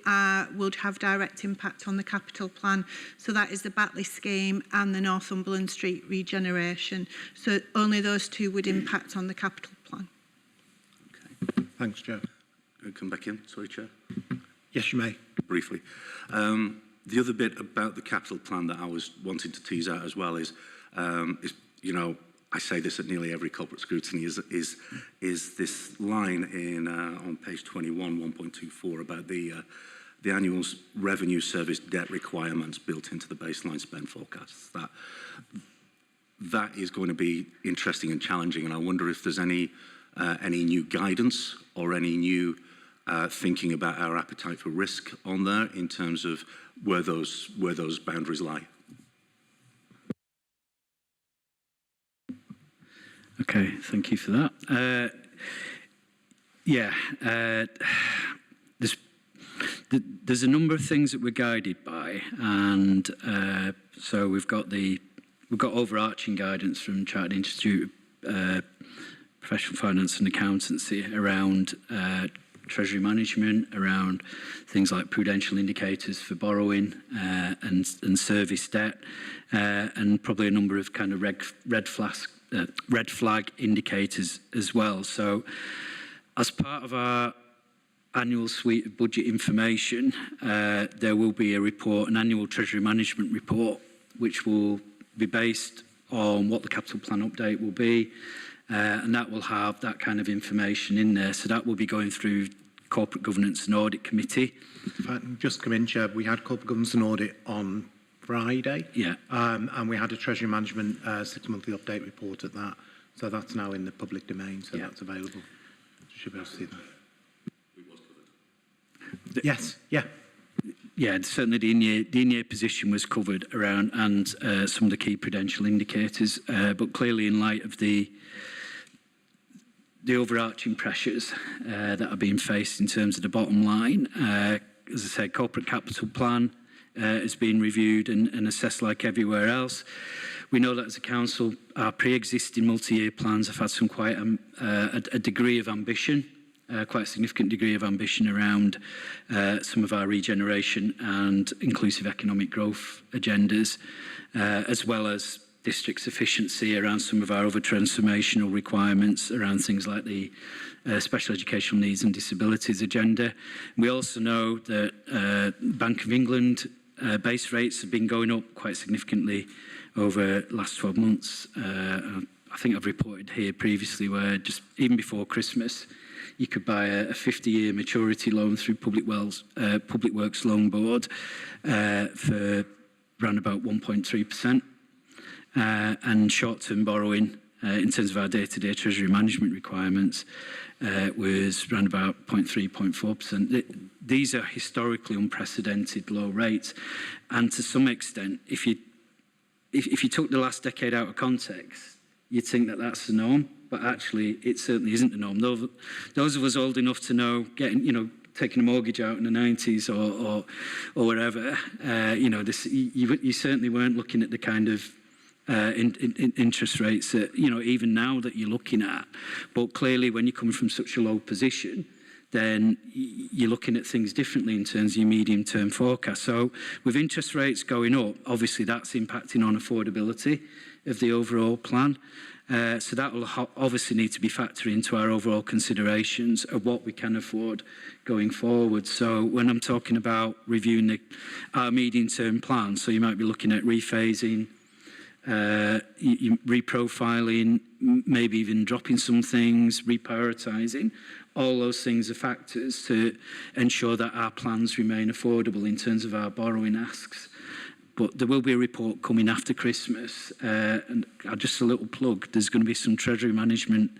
would have direct impact on the capital plan. So that is the Batley scheme and the Northumberland Street regeneration. So only those 2 would impact on the capital plan. Thanks, Joe. Come back in, sorry, Chair. Yes, you may. Briefly. The other bit about the capital plan that I was wanting to tease out as well is you know, I say this at nearly every corporate scrutiny, is this line in on page 21, 1.24 about the annual revenue service debt requirements built into the baseline spend forecasts. That is going to be interesting and challenging, and I wonder if there's any new guidance or any new thinking about our appetite for risk on there in terms of where those boundaries lie. Okay, thank you for that. There's a number of things that we're guided by, and so we've got overarching guidance from Chartered Institute of Professional Finance and Accountancy around treasury management, around things like prudential indicators for borrowing and service debt, and probably a number of kind of red flag indicators as well. So as part of our annual suite of budget information, there will be a report, an annual treasury management report, which will be based on what the capital plan update will be, and that will have that kind of information in there. So that will be going through Corporate Governance and Audit Committee. If I can just come in, Chair, we had Corporate Governance and Audit on Friday, and we had a Treasury Management 6-monthly update report at that. So that's now in the public domain, so that's available. You should be able to see that. Yes, yeah. Yeah, certainly the in-year position was covered around, and some of the key prudential indicators, but clearly in light of the overarching pressures that are being faced in terms of the bottom line, as I said, corporate capital plan is being reviewed and assessed like everywhere else. We know that as a council, our pre-existing multi-year plans have had some quite a degree of ambition, quite a significant degree of ambition around some of our regeneration and inclusive economic growth agendas, as well as district's efficiency around some of our other transformational requirements around things like the special educational needs and disabilities agenda. We also know that Bank of England base rates have been going up quite significantly over the last 12 months. I think I've reported here previously where just even before Christmas, you could buy a 50-year maturity loan through Public Works Loan Board for around about 1.3%. And short-term borrowing, in terms of our day-to-day treasury management requirements, was around about 0.3%, 0.4%. These are historically unprecedented low rates, and to some extent, if you took the last decade out of context, you'd think that that's the norm, but actually, it certainly isn't the norm. Those of us old enough to know taking a mortgage out in the 90s or wherever, you certainly weren't looking at the kind of interest rates that, even now that you're looking at. But clearly, when you're coming from such a low position, then you're looking at things differently in terms of your medium-term forecast. So with interest rates going up, obviously that's impacting on affordability of the overall plan. So that will obviously need to be factored into our overall considerations of what we can afford going forward. So when I'm talking about reviewing our medium-term plan, so you might be looking at rephasing, reprofiling, maybe even dropping some things, reprioritising. All those things are factors to ensure that our plans remain affordable in terms of our borrowing asks. but there will be a report coming after Christmas. And just a little plug, there's going to be some treasury management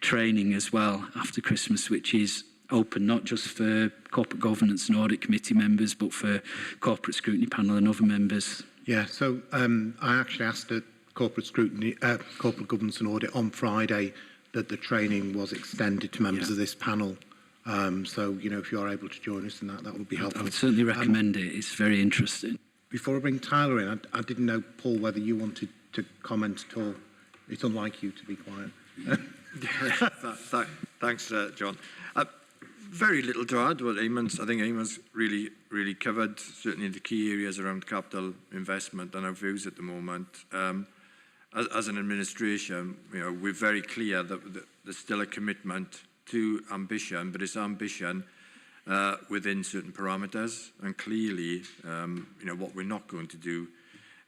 training as well after Christmas, which is open not just for corporate governance and audit committee members, but for corporate scrutiny panel and other members. Yeah, so I actually asked at corporate governance and audit on Friday that the training was extended to members of this panel. So, you know, if you're able to join us in that, that would be helpful. I would certainly recommend it. It's very interesting. Before I bring Tyler in, I didn't know, Paul, whether you wanted to comment at all. It's unlike you to be quiet. Thanks, John. Very little to add. Well, I think Eamon's really covered certainly the key areas around capital investment and our views at the moment. As an administration, you know, we're very clear that there's still a commitment to ambition, but it's ambition within certain parameters. And clearly, you know, what we're not going to do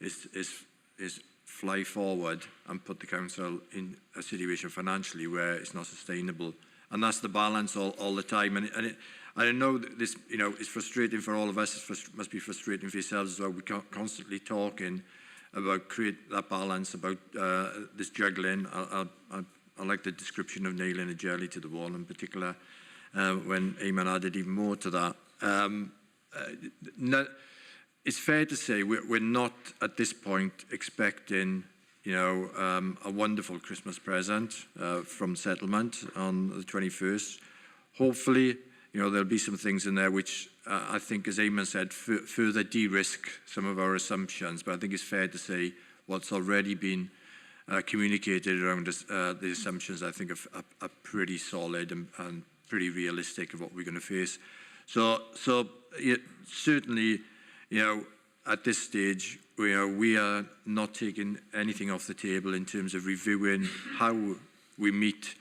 is fly forward and put the council in a situation financially where it's not sustainable. And that's the balance all the time. And I know that this, you know, is frustrating for all of us. It must be frustrating for yourselves as well. We're constantly talking about create that balance, about this juggling. I like the description of nailing a jelly to the wall in particular, when Eamon added even more to that. It's fair to say we're not at this point expecting, you know, a wonderful Christmas present from settlement on the 21st. Hopefully, you know, there'll be some things in there which I think, as Eamon said, further de-risk some of our assumptions. But I think it's fair to say what's already been communicated around the assumptions, I think, are pretty solid and pretty realistic of what we're going to face. So certainly, you know, at this stage, we are not taking anything off the table in terms of reviewing how we meet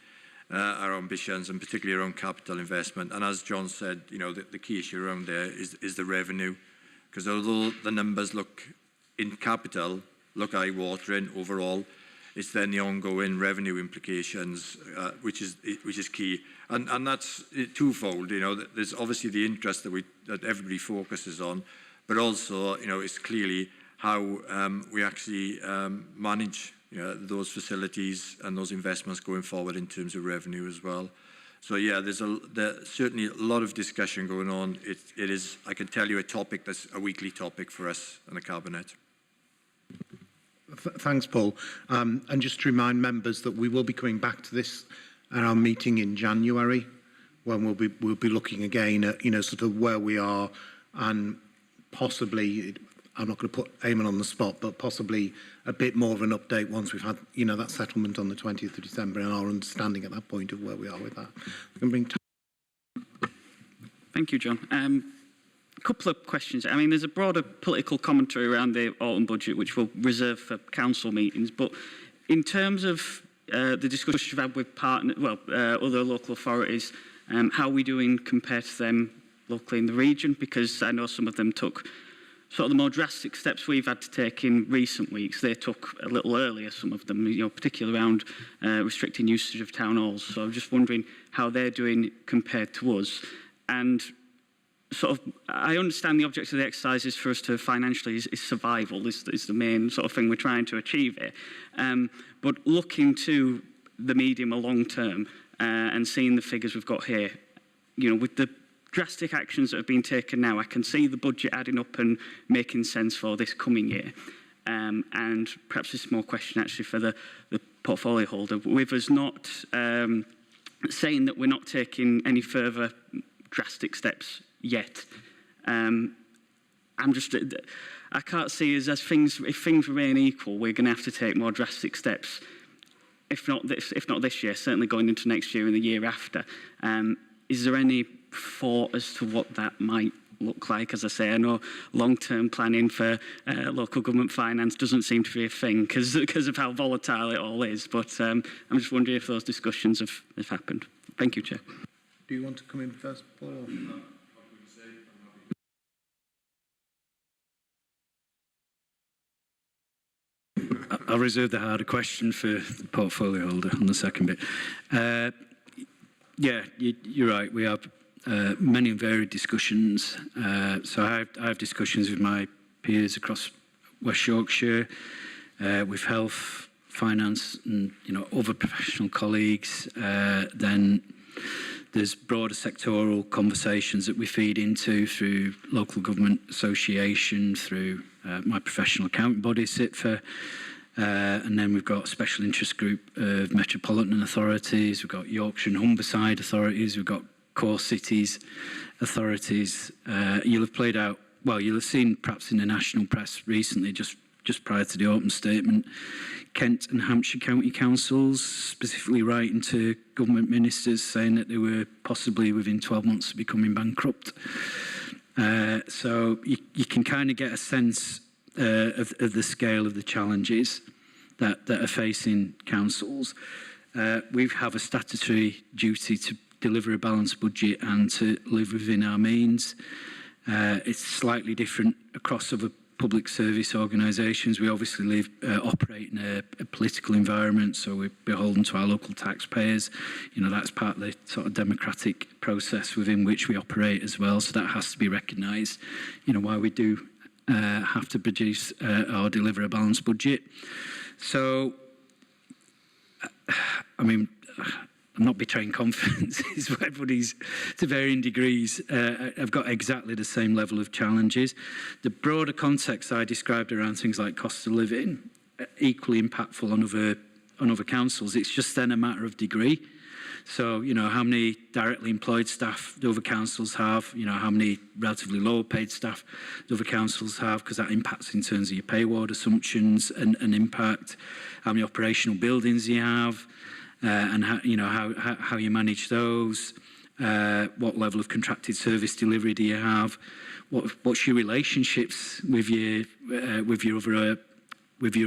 our ambitions, and particularly around capital investment. And as John said, you know, the key issue around there is the revenue, because although the numbers in capital look eye-watering overall, it's then the ongoing revenue implications which is key, and that's twofold. You know, there's obviously the interest that everybody focuses on, but also, you know, it's clearly how we actually manage, you know, those facilities and those investments going forward in terms of revenue as well. So yeah, there's certainly a lot of discussion going on. It is, I can tell you, a topic that's a weekly topic for us in the Cabinet. Thanks, Paul. And just to remind members that we will be coming back to this at our meeting in January, when we'll be looking again at, you know, sort of where we are, and possibly, I'm not going to put Eamon on the spot, but possibly a bit more of an update once we've had, you know, that settlement on the 20th of December and our understanding at that point of where we are with that. Thank you, John. A couple of questions. I mean, there's a broader political commentary around the autumn budget, which we'll reserve for council meetings. But in terms of the discussion you've had with other local authorities, how are we doing compared to them locally in the region? Because I know some of them took sort of the more drastic steps we've had to take in recent weeks. They took a little earlier, some of them, you know, particularly around restricting usage of town halls. So I'm just wondering how they're doing compared to us. And sort of, I understand the object of the exercise is for us to financially is survival is the main sort of thing we're trying to achieve here. But looking to the medium or long term and seeing the figures we've got here, you know, with the drastic actions that have been taken now, I can see the budget adding up and making sense for this coming year. And perhaps this is more question actually for the portfolio holder, but with us not saying that we're not taking any further drastic steps yet. I can't see as if things remain equal, we're going to have to take more drastic steps. If not this year, certainly going into next year and the year after. Is there any thought as to what that might look like? As I say, I know long-term planning for local government finance doesn't seem to be a thing because of how volatile it all is. But I'm just wondering if those discussions have happened. Thank you, Chair. Do you want to come in first, Paul? I'll reserve the harder question for the portfolio holder on the second bit. Yeah, you're right. We have many and varied discussions. So I have discussions with my peers across West Yorkshire, with health, finance and other professional colleagues. Then there's broader sectoral conversations that we feed into through local government association, through my professional accounting body, SITFA, and then we've got a special interest group of metropolitan authorities, we've got Yorkshire and Humberside authorities, we've got core cities authorities. You'll have seen perhaps in the national press recently, just prior to the autumn statement, Kent and Hampshire county councils specifically writing to government ministers saying that they were possibly within 12 months of becoming bankrupt. So you can kind of get a sense of the scale of the challenges that are facing councils. We have a statutory duty to deliver a balanced budget and to live within our means. It's slightly different across other public service organisations. We obviously operate in a political environment, so we're beholden to our local taxpayers. That's part of the sort of democratic process within which we operate as well, so that has to be recognised, why we do have to produce or deliver a balanced budget. So, I'm not betraying confidence. It's where everybody's, to varying degrees, have got exactly the same level of challenges. The broader context I described around things like cost of living, equally impactful on other councils. It's just then a matter of degree. So, how many directly employed staff do other councils have? How many relatively lower paid staff do other councils have? Because that impacts in terms of your pay award assumptions and impact. How many operational buildings you have? And how you manage those, what level of contracted service delivery do you have, what's your relationships with your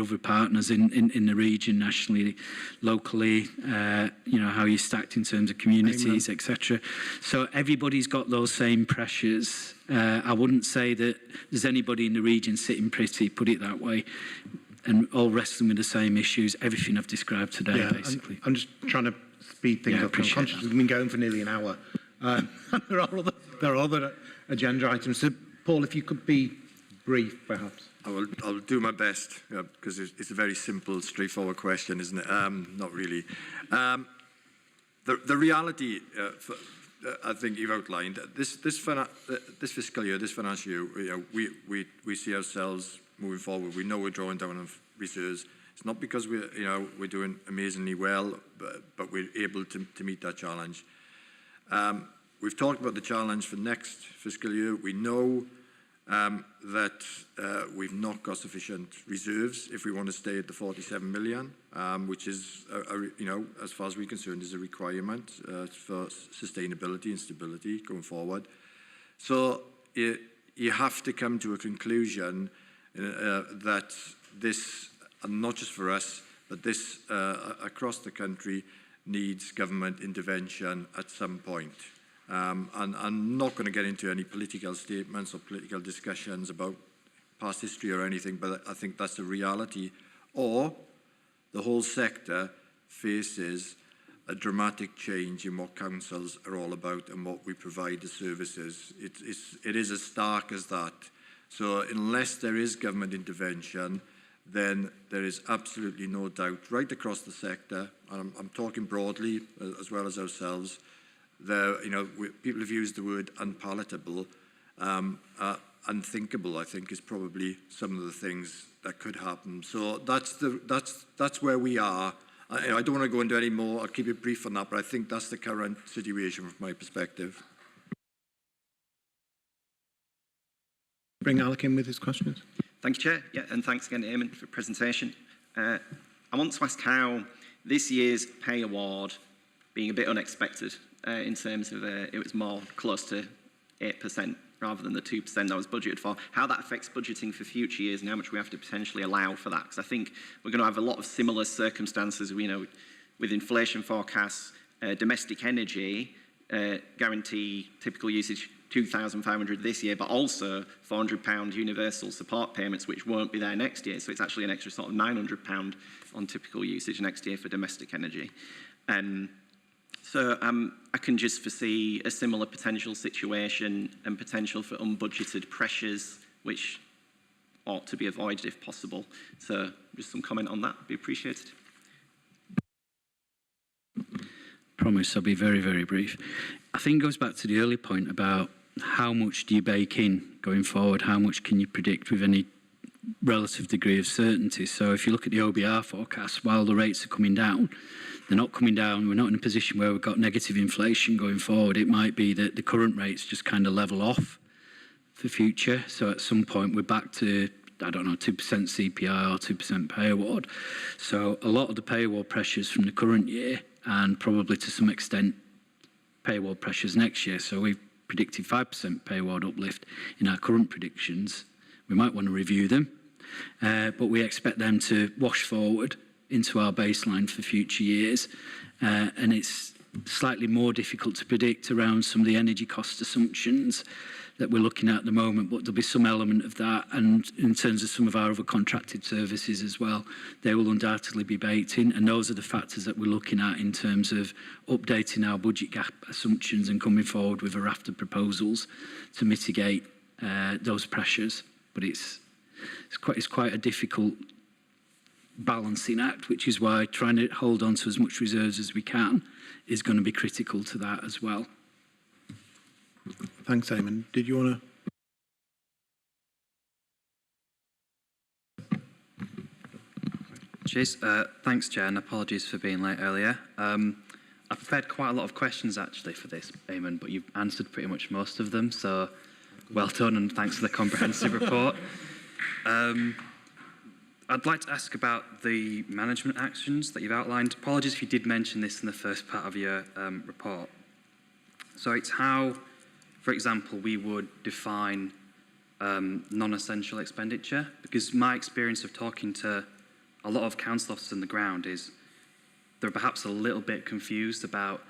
other partners in the region, nationally, locally, how you're stacked in terms of communities, etc. So everybody's got those same pressures. I wouldn't say that there's anybody in the region sitting pretty, put it that way, and all wrestling with the same issues, everything I've described today, basically. I'm just trying to speed things up. I'm conscious we've been going for nearly an hour. There are other agenda items. So, Paul, if you could be brief, perhaps. I'll do my best, because it's a very simple, straightforward question, isn't it? Not really. The reality, I think you've outlined, this fiscal year, this financial year, we see ourselves moving forward. We know we're drawing down on reserves. It's not because we're doing amazingly well, but we're able to meet that challenge. We've talked about the challenge for next fiscal year. We know that we've not got sufficient reserves if we want to stay at the 47 million, which is, as far as we're concerned, is a requirement for sustainability and stability going forward. So you have to come to a conclusion that this, and not just for us, but this across the country needs government intervention at some point. And I'm not going to get into any political statements or political discussions about past history or anything, but I think that's the reality. Or the whole sector faces a dramatic change in what councils are all about and what we provide as services. It is as stark as that. So unless there is government intervention, then there is absolutely no doubt right across the sector, and I'm talking broadly as well as ourselves, people have used the word unpalatable. Unthinkable, I think, is probably some of the things that could happen. So that's where we are. I don't want to go into any more. I'll keep it brief on that, but I think that's the current situation from my perspective. Bring Alec in with his questions. Thank you, Chair. Yeah, and thanks again to Eamon for the presentation. I want to ask how this year's pay award, being a bit unexpected in terms of it was more close to 8% rather than the 2% that was budgeted for, how that affects budgeting for future years and how much we have to potentially allow for that. Because I think we're going to have a lot of similar circumstances, with inflation forecasts, domestic energy, guarantee typical usage 2,500 this year, but also £400 universal support payments, which won't be there next year. So it's actually an extra sort of £900 on typical usage next year for domestic energy. So I can just foresee a similar potential situation and potential for unbudgeted pressures, which ought to be avoided if possible. So just some comment on that would be appreciated. Promise I'll be very, very brief. I think it goes back to the earlier point about how much do you bake in going forward, how much can you predict with any relative degree of certainty. So if you look at the OBR forecast, while the rates are coming down, they're not coming down, we're not in a position where we've got negative inflation going forward. It might be that the current rates just kind of level off for future. So at some point we're back to, I don't know, 2% CPI or 2% pay award. So a lot of the pay award pressures from the current year, and probably to some extent pay award pressures next year. So we've predicted 5% pay award uplift in our current predictions. We might want to review them, but we expect them to wash forward into our baseline for future years. And it's slightly more difficult to predict around some of the energy cost assumptions that we're looking at the moment, but there'll be some element of that. And in terms of some of our other contracted services as well, they will undoubtedly be baked in. And those are the factors that we're looking at in terms of updating our budget gap assumptions and coming forward with a raft of proposals to mitigate those pressures. But it's quite a difficult balancing act, which is why trying to hold on to as much reserves as we can is going to be critical to that as well. Thanks, Eamon. Did you want to? Cheers. Thanks, Chair, and apologies for being late earlier. I've prepared quite a lot of questions actually for this, Eamon, but you've answered pretty much most of them, so well done and thanks for the comprehensive report. I'd like to ask about the management actions that you've outlined. Apologies if you did mention this in the first part of your report. So it's how, for example, we would define non-essential expenditure, because my experience of talking to a lot of council officers on the ground is they're perhaps a little bit confused about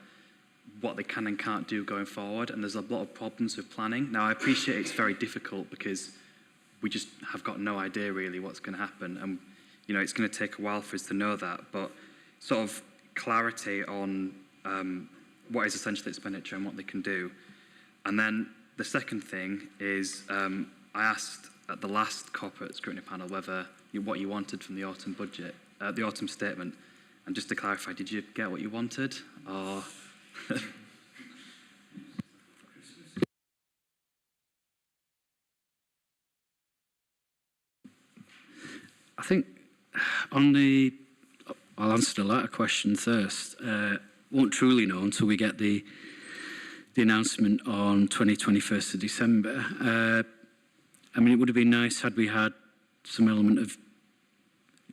what they can and can't do going forward, and there's a lot of problems with planning. Now, I appreciate it's very difficult because we just have got no idea really what's going to happen, and you know it's going to take a while for us to know that, but sort of clarity on what is essential expenditure and what they can do. And then the second thing is I asked at the last corporate scrutiny panel whether what you wanted from the autumn budget, the autumn statement, and just to clarify, did you get what you wanted, or? I think I'll answer the latter question first. Won't truly know until we get the announcement on 21st of December. I mean, it would have been nice had we had some element of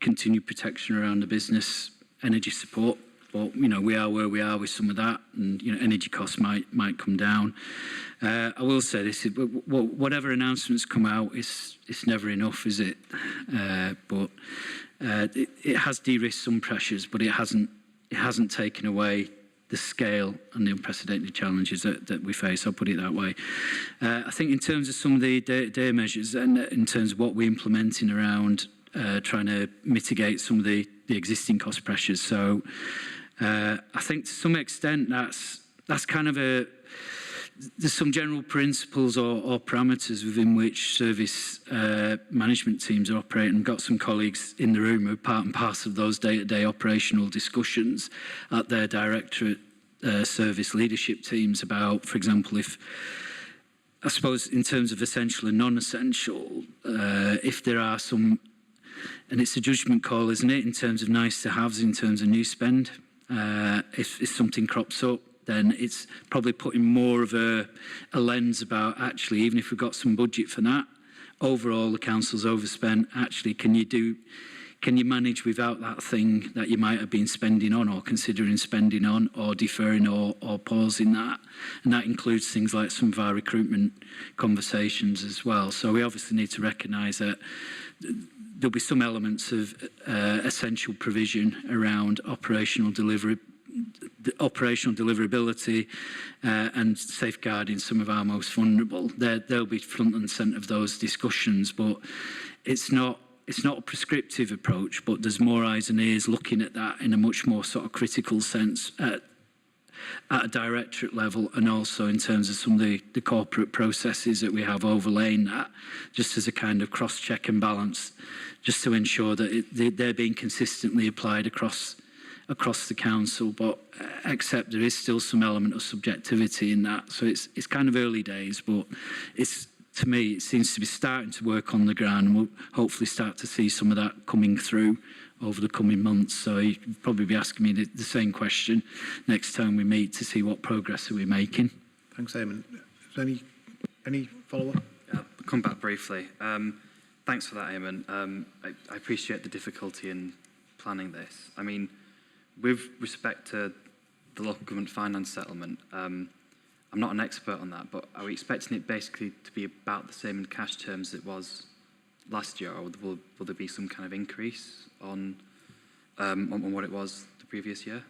continued protection around the business energy support. But, you know, we are where we are with some of that, and, you know, energy costs might come down. I will say this, whatever announcements come out, it's never enough, is it? But it has de-risked some pressures, but it hasn't taken away the scale and the unprecedented challenges that we face. I'll put it that way. I think in terms of some of the day measures and in terms of what we're implementing around trying to mitigate some of the existing cost pressures. So I think to some extent that's kind of there's some general principles or parameters within which service management teams are operating. I've got some colleagues in the room who are part and parcel of those day-to-day operational discussions at their directorate service leadership teams about, for example, if, I suppose in terms of essential and non-essential, if there are some, and it's a judgment call, isn't it, in terms of nice to haves, in terms of new spend. If something crops up, then it's probably putting more of a lens about, actually, even if we've got some budget for that, overall the council's overspent, actually can you manage without that thing that you might have been spending on or considering spending on or deferring or pausing that. And that includes things like some of our recruitment conversations as well. So we obviously need to recognise that there'll be some elements of essential provision around operational deliverability and safeguarding some of our most vulnerable. They'll be front and centre of those discussions, but it's not a prescriptive approach, but there's more eyes and ears looking at that in a much more sort of critical sense at a directorate level, and also in terms of some of the corporate processes that we have overlaying that, just as a kind of cross-check and balance, just to ensure that they're being consistently applied across the council, but except there is still some element of subjectivity in that. So it's kind of early days, but to me, it seems to be starting to work on the ground, and we'll hopefully start to see some of that coming through over the coming months. So you'll probably be asking me the same question next time we meet to see what progress are we making. Thanks, Eamon. Is there any follow-up? Yeah, I'll come back briefly. Thanks for that, Eamon. I appreciate the difficulty in planning this. I mean, with respect to the local government finance settlement, I'm not an expert on that, but are we expecting it basically to be about the same in cash terms as it was last year, or will there be some kind of increase on what it was the previous year?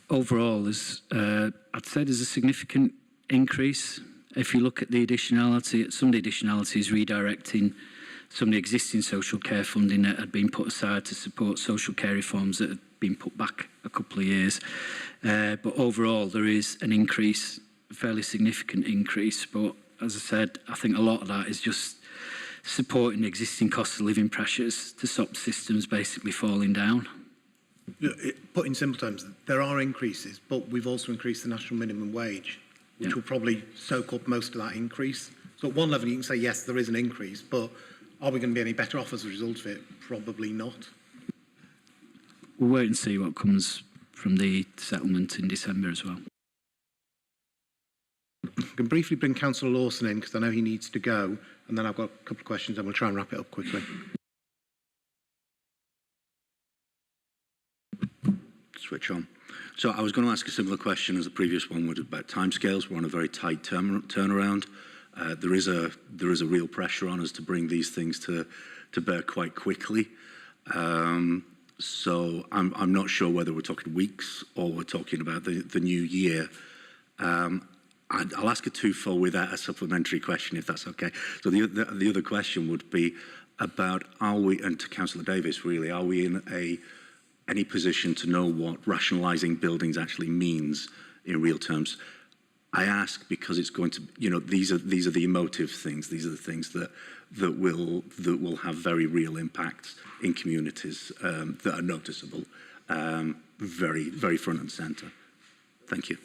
Overall, I'd say there's a significant increase. If you look at the additionality, some of the additionality is redirecting some of the existing social care funding that had been put aside to support social care reforms that had been put back a couple of years. But overall, there is an increase, a fairly significant increase. But as I said, I think a lot of that is just supporting existing cost of living pressures to stop systems basically falling down. Put in simple terms, there are increases, but we've also increased the national minimum wage, which will probably soak up most of that increase. So at one level, you can say, yes, there is an increase, but are we going to be any better off as a result of it? Probably not. We'll wait and see what comes from the settlement in December as well. I can briefly bring Councillor Lawson in because I know he needs to go, and then I've got a couple of questions and we'll try and wrap it up quickly. Switch on. So I was going to ask a similar question as the previous one was about timescales. We're on a very tight turnaround. There is a real pressure on us to bring these things to bear quite quickly. So I'm not sure whether we're talking weeks or we're talking about the new year. I'll ask a twofold without a supplementary question, if that's okay. So the other question would be about, are we, and to Councillor Davis really, are we in any position to know what rationalising buildings actually means in real terms? I ask because it's going to, these are the emotive things. These are the things that will have very real impacts in communities that are noticeable, very, very front and centre. Thank you.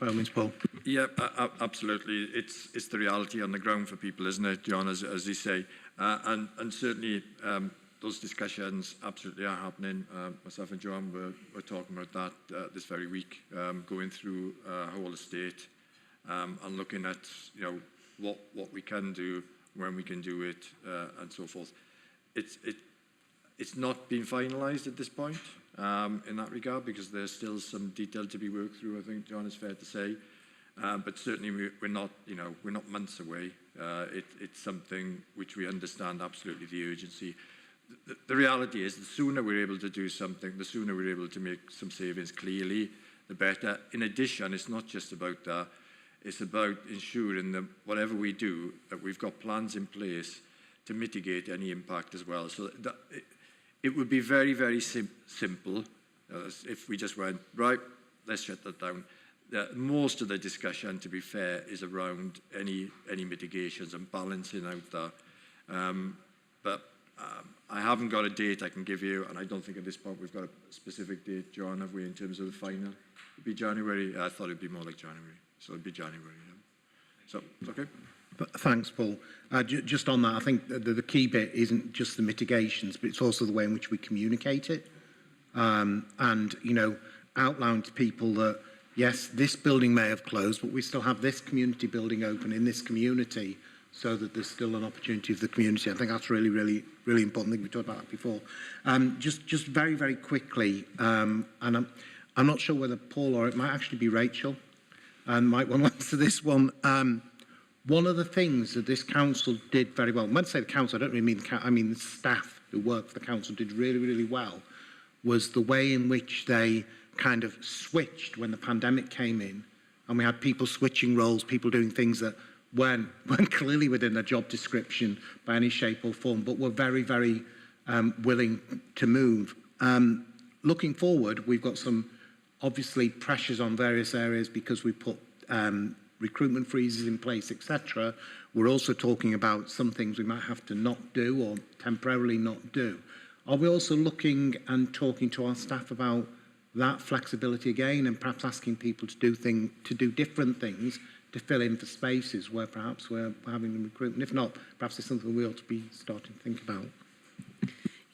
By all means, Paul. Yeah, absolutely. It's the reality on the ground for people, isn't it, John, as you say? And certainly those discussions absolutely are happening. Myself and John were talking about that this very week, going through our whole estate and looking at what we can do, when we can do it, and so forth. It's not been finalised at this point in that regard, because there's still some detail to be worked through, I think, John, is fair to say. But certainly we're not months away. It's something which we understand absolutely the urgency. The reality is, the sooner we're able to do something, the sooner we're able to make some savings, clearly, the better. In addition, it's not just about that. It's about ensuring that whatever we do, that we've got plans in place to mitigate any impact as well. So it would be very, very simple if we just went, right, let's shut that down. Most of the discussion, to be fair, is around any mitigations and balancing out that. But I haven't got a date I can give you, and I don't think at this point we've got a specific date, John, have we, in terms of the final? It'd be January. I thought it'd be more like January. So it'd be January. Yeah. So, okay. Thanks, Paul. Just on that, I think the key bit isn't just the mitigations, but it's also the way in which we communicate it. And, outline to people that, yes, this building may have closed, but we still have this community building open in this community, so that there's still an opportunity for the community. I think that's really, really, really important. I think we talked about that before. Just very, very quickly, and I'm not sure whether Paul or it might actually be Rachel might want to answer this one. One of the things that this council did very well, when I say the council, I don't really mean I mean the staff who work for the council did really, really well, was the way in which they kind of switched when the pandemic came in, and we had people switching roles, people doing things that weren't clearly within their job description by any shape or form, but were very, very willing to move. Looking forward, we've got some obviously pressures on various areas because we put recruitment freezes in place, etc. We're also talking about some things we might have to not do or temporarily not do. Are we also looking and talking to our staff about that flexibility again, and perhaps asking people to do different things to fill in for spaces where perhaps we're having the recruitment? If not, perhaps it's something we ought to be starting to think about.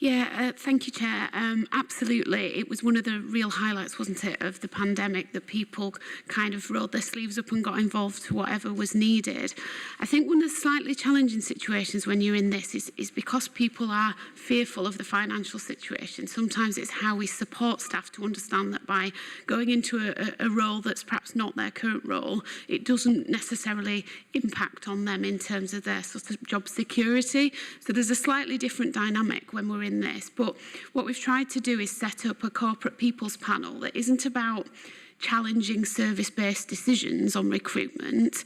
Yeah, thank you, Chair. Absolutely. It was one of the real highlights, wasn't it, of the pandemic, that people kind of rolled their sleeves up and got involved to whatever was needed. I think one of the slightly challenging situations when you're in this is because people are fearful of the financial situation. Sometimes it's how we support staff to understand that by going into a role that's perhaps not their current role, it doesn't necessarily impact on them in terms of their sort of job security. So there's a slightly different dynamic when we're in this, but what we've tried to do is set up a corporate people's panel that isn't about challenging service-based decisions on recruitment,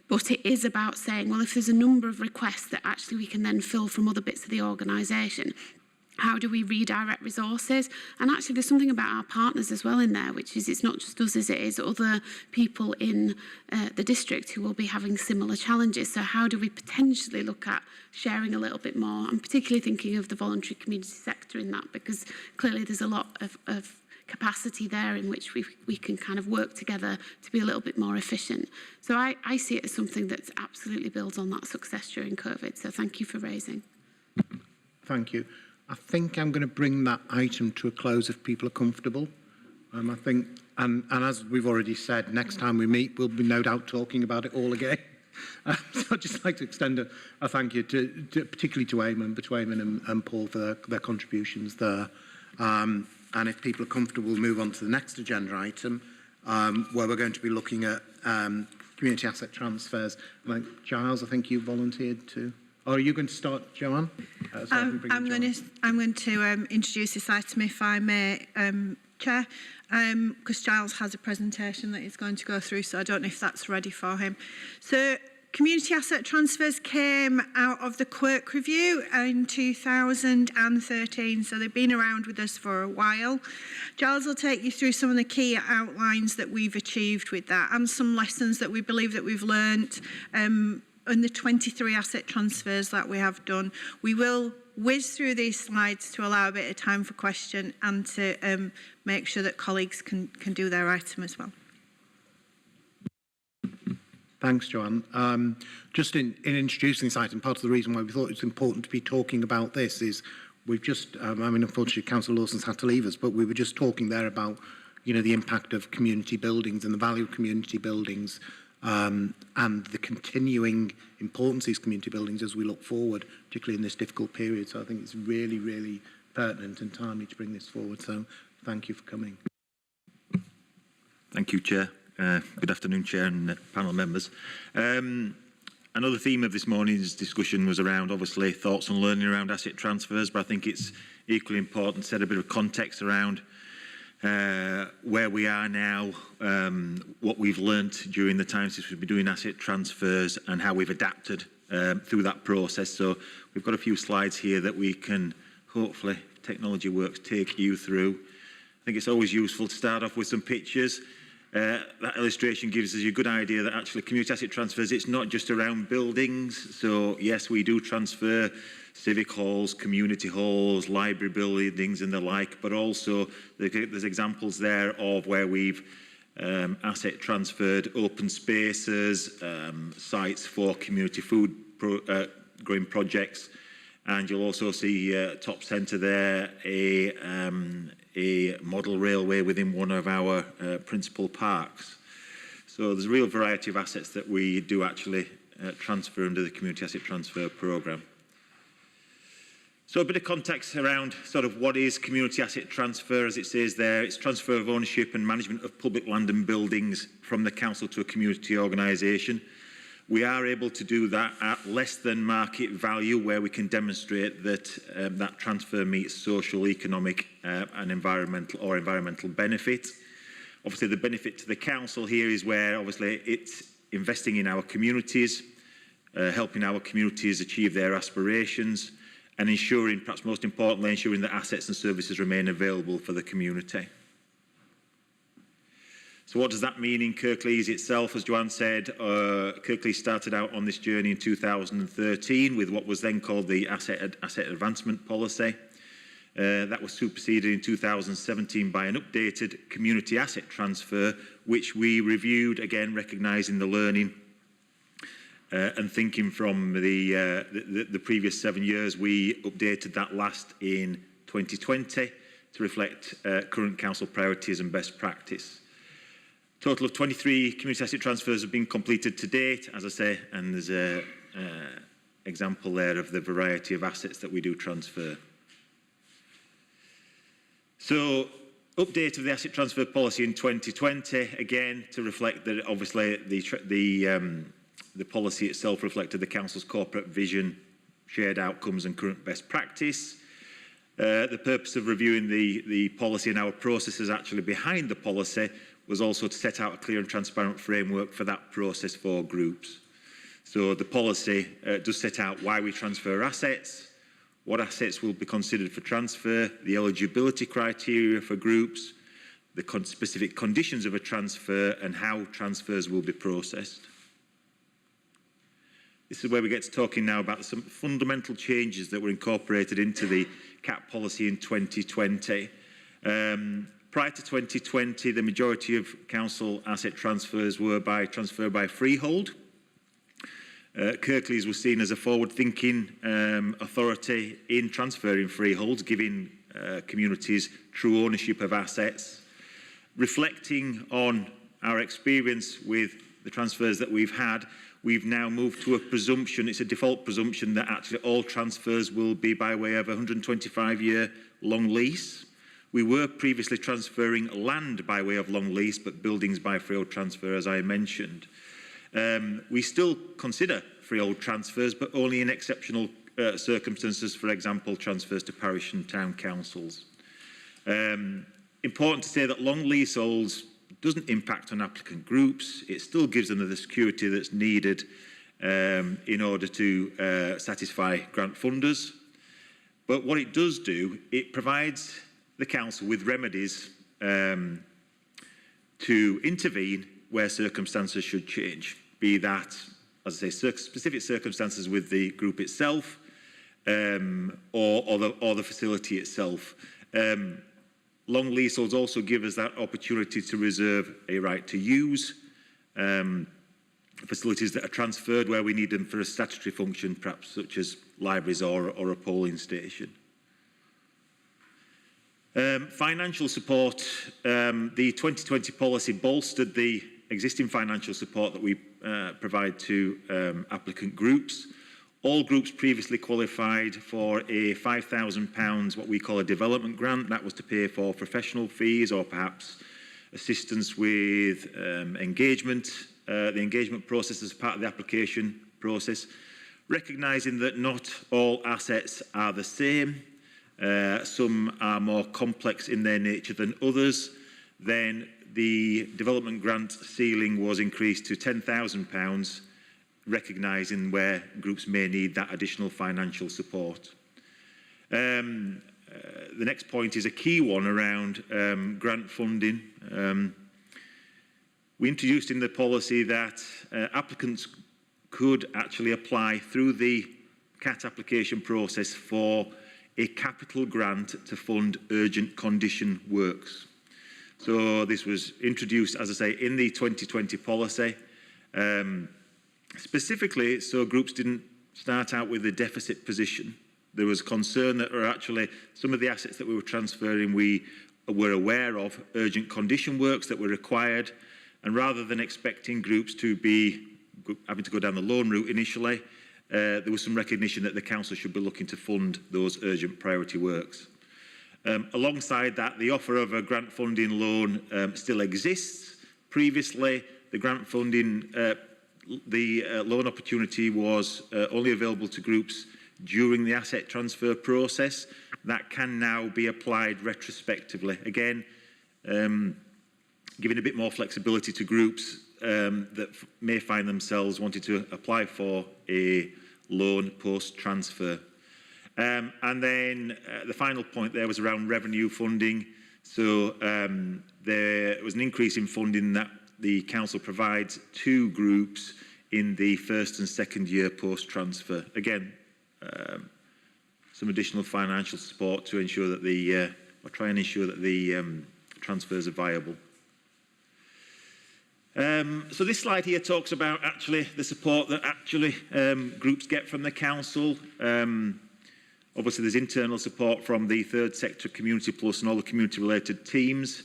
but it is about saying, well, if there's a number of requests that actually we can then fill from other bits of the organisation, how do we redirect resources? And actually there's something about our partners as well in there, which is it's not just us as it is other people in the district who will be having similar challenges. So how do we potentially look at sharing a little bit more? I'm particularly thinking of the voluntary community sector in that, because clearly there's a lot of capacity there in which we can kind of work together to be a little bit more efficient. So I see it as something that's absolutely builds on that success during COVID. So thank you for raising. Thank you. I think I'm going to bring that item to a close if people are comfortable. I think, and as we've already said, next time we meet, we'll be no doubt talking about it all again. So I'd just like to extend a thank you particularly to Eamon, and Paul for their contributions there. And if people are comfortable, we'll move on to the next agenda item, where we're going to be looking at community asset transfers. Giles, I think you volunteered to. Or are you going to start, Joanne? I'm going to introduce this item, if I may, Chair, because Giles has a presentation that he's going to go through, so I don't know if that's ready for him. So, community asset transfers came out of the Quirk Review in 2013, so they've been around with us for a while. Giles will take you through some of the key outlines that we've achieved with that, and some lessons that we believe that we've learnt on the 23 asset transfers that we have done. We will whiz through these slides to allow a bit of time for question and to make sure that colleagues can do their item as well. Thanks, Joanne. Just in introducing this item, part of the reason why we thought it's important to be talking about this is we've just, unfortunately, Councillor Lawson's had to leave us, but we were just talking there about, the impact of community buildings and the value of community buildings, and the continuing importance of these community buildings as we look forward, particularly in this difficult period. So I think it's really, really pertinent and timely to bring this forward. So thank you for coming. Thank you, Chair. Good afternoon, Chair and panel members. Another theme of this morning's discussion was around, obviously, thoughts and learning around asset transfers, but I think it's equally important to set a bit of context around where we are now, what we've learnt during the time since we've been doing asset transfers and how we've adapted through that process. So we've got a few slides here that we can, hopefully, if technology works, take you through. I think it's always useful to start off with some pictures. That illustration gives us a good idea that actually community asset transfers, it's not just around buildings. So yes, we do transfer civic halls, community halls, library buildings and the like, but also there's examples there of where we've asset transferred open spaces, sites for community food growing projects, and you'll also see top centre there a model railway within one of our principal parks. So there's a real variety of assets that we do actually transfer under the community asset transfer programme. So a bit of context around sort of what is community asset transfer. As it says there, it's transfer of ownership and management of public land and buildings from the council to a community organisation. We are able to do that at less than market value, where we can demonstrate that that transfer meets social, economic and environmental benefit. Obviously, the benefit to the council here is where obviously it's investing in our communities, helping our communities achieve their aspirations, and ensuring, perhaps most importantly, ensuring that assets and services remain available for the community. So what does that mean in Kirklees itself? As Joanne said, Kirklees started out on this journey in 2013 with what was then called the Asset Advancement Policy. That was superseded in 2017 by an updated Community Asset Transfer, which we reviewed, again recognising the learning and thinking from the previous 7 years. We updated that last in 2020 to reflect current council priorities and best practice. Total of 23 community asset transfers have been completed to date, as I say, and there's an example there of the variety of assets that we do transfer. So, update of the asset transfer policy in 2020, again, to reflect that obviously the policy itself reflected the council's corporate vision, shared outcomes and current best practice. The purpose of reviewing the policy and our processes actually behind the policy was also to set out a clear and transparent framework for that process for groups. So the policy does set out why we transfer assets, what assets will be considered for transfer, the eligibility criteria for groups, the specific conditions of a transfer, and how transfers will be processed. This is where we get to talking now about some fundamental changes that were incorporated into the CAP policy in 2020. Prior to 2020, the majority of council asset transfers were transfer by freehold. Kirklees was seen as a forward-thinking authority in transferring freeholds, giving communities true ownership of assets. Reflecting on our experience with the transfers that we've had, we've now moved to a presumption, it's a default presumption, that actually all transfers will be by way of a 125-year long lease. We were previously transferring land by way of long lease, but buildings by freehold transfer, as I mentioned. We still consider freehold transfers, but only in exceptional circumstances, for example, transfers to parish and town councils. Important to say that long leaseholds doesn't impact on applicant groups. It still gives them the security that's needed in order to satisfy grant funders. But what it does do, it provides the council with remedies to intervene where circumstances should change, be that, as I say, specific circumstances with the group itself or the facility itself. Long leaseholds also give us that opportunity to reserve a right to use facilities that are transferred where we need them for a statutory function, perhaps such as libraries or a polling station. Financial support. The 2020 policy bolstered the existing financial support that we provide to applicant groups. All groups previously qualified for a £5,000, what we call a development grant. That was to pay for professional fees or perhaps assistance with engagement, the engagement process as part of the application process. Recognising that not all assets are the same, some are more complex in their nature than others, then the development grant ceiling was increased to £10,000, recognising where groups may need that additional financial support. The next point is a key one around grant funding. We introduced in the policy that applicants could actually apply through the CAT application process for a capital grant to fund urgent condition works. So this was introduced, as I say, in the 2020 policy. Specifically, so groups didn't start out with a deficit position. There was concern that actually some of the assets that we were transferring, we were aware of urgent condition works that were required, and rather than expecting groups to be having to go down the loan route initially, there was some recognition that the council should be looking to fund those urgent priority works. Alongside that, the offer of a grant funding loan still exists. Previously, the grant funding loan opportunity was only available to groups during the asset transfer process. That can now be applied retrospectively. Again, giving a bit more flexibility to groups that may find themselves wanting to apply for a loan post-transfer. And then the final point there was around revenue funding. So there was an increase in funding that the council provides to groups in the first and second year post-transfer. Again, some additional financial support to ensure that or try and ensure that the transfers are viable. So this slide here talks about actually the support that actually groups get from the council. Obviously there's internal support from the third sector, Community Plus and all the community related teams.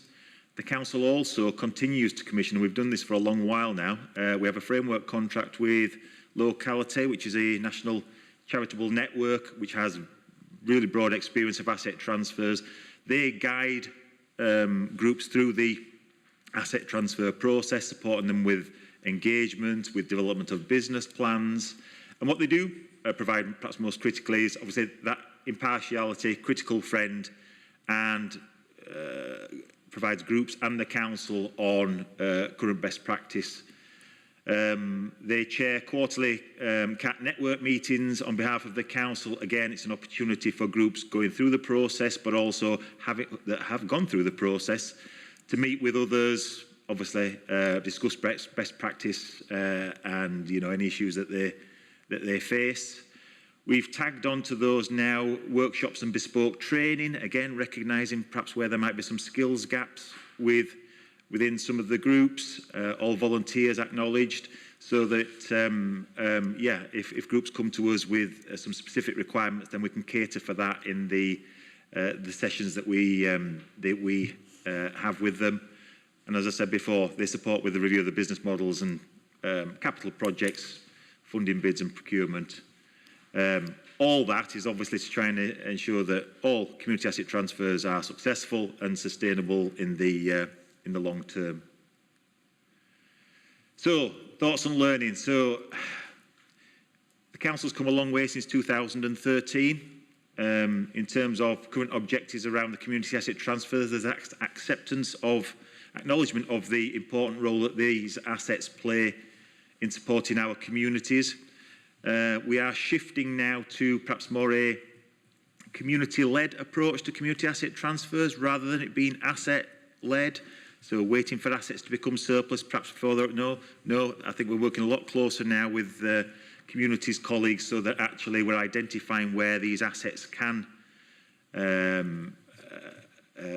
The council also continues to commission, and we've done this for a long while now, we have a framework contract with Locality, which is a national charitable network which has really broad experience of asset transfers. They guide groups through the asset transfer process, supporting them with engagement, with development of business plans. And what they do provide, perhaps most critically, is obviously that impartiality, critical friend, and provides groups and the council on current best practice. They chair quarterly CAT network meetings on behalf of the council. Again, it's an opportunity for groups going through the process, but also that have gone through the process, to meet with others, obviously discuss best practice and any issues that they face. We've tagged onto those now workshops and bespoke training, again recognising perhaps where there might be some skills gaps within some of the groups, all volunteers acknowledged, so that if groups come to us with some specific requirements, then we can cater for that in the sessions that we have with them. And as I said before, they support with the review of the business models and capital projects, funding bids and procurement. All that is obviously to try and ensure that all community asset transfers are successful and sustainable in the long term. So, thoughts on learning. So, the council's come a long way since 2013. In terms of current objectives around the community asset transfers, there's acknowledgement of the important role that these assets play in supporting our communities. We are shifting now to perhaps more a community-led approach to community asset transfers rather than it being asset-led. So waiting for assets to become surplus, perhaps before they're... No, I think we're working a lot closer now with communities colleagues so that actually we're identifying where these assets can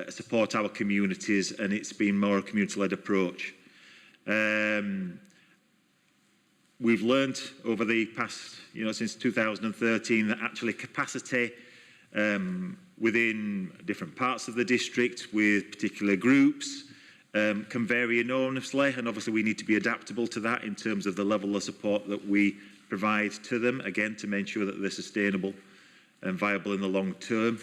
support our communities, and it's been more a community-led approach. We've learned over the past, since 2013, that actually capacity within different parts of the district with particular groups can vary enormously, and obviously we need to be adaptable to that in terms of the level of support that we provide to them, again, to make sure that they're sustainable and viable in the long term.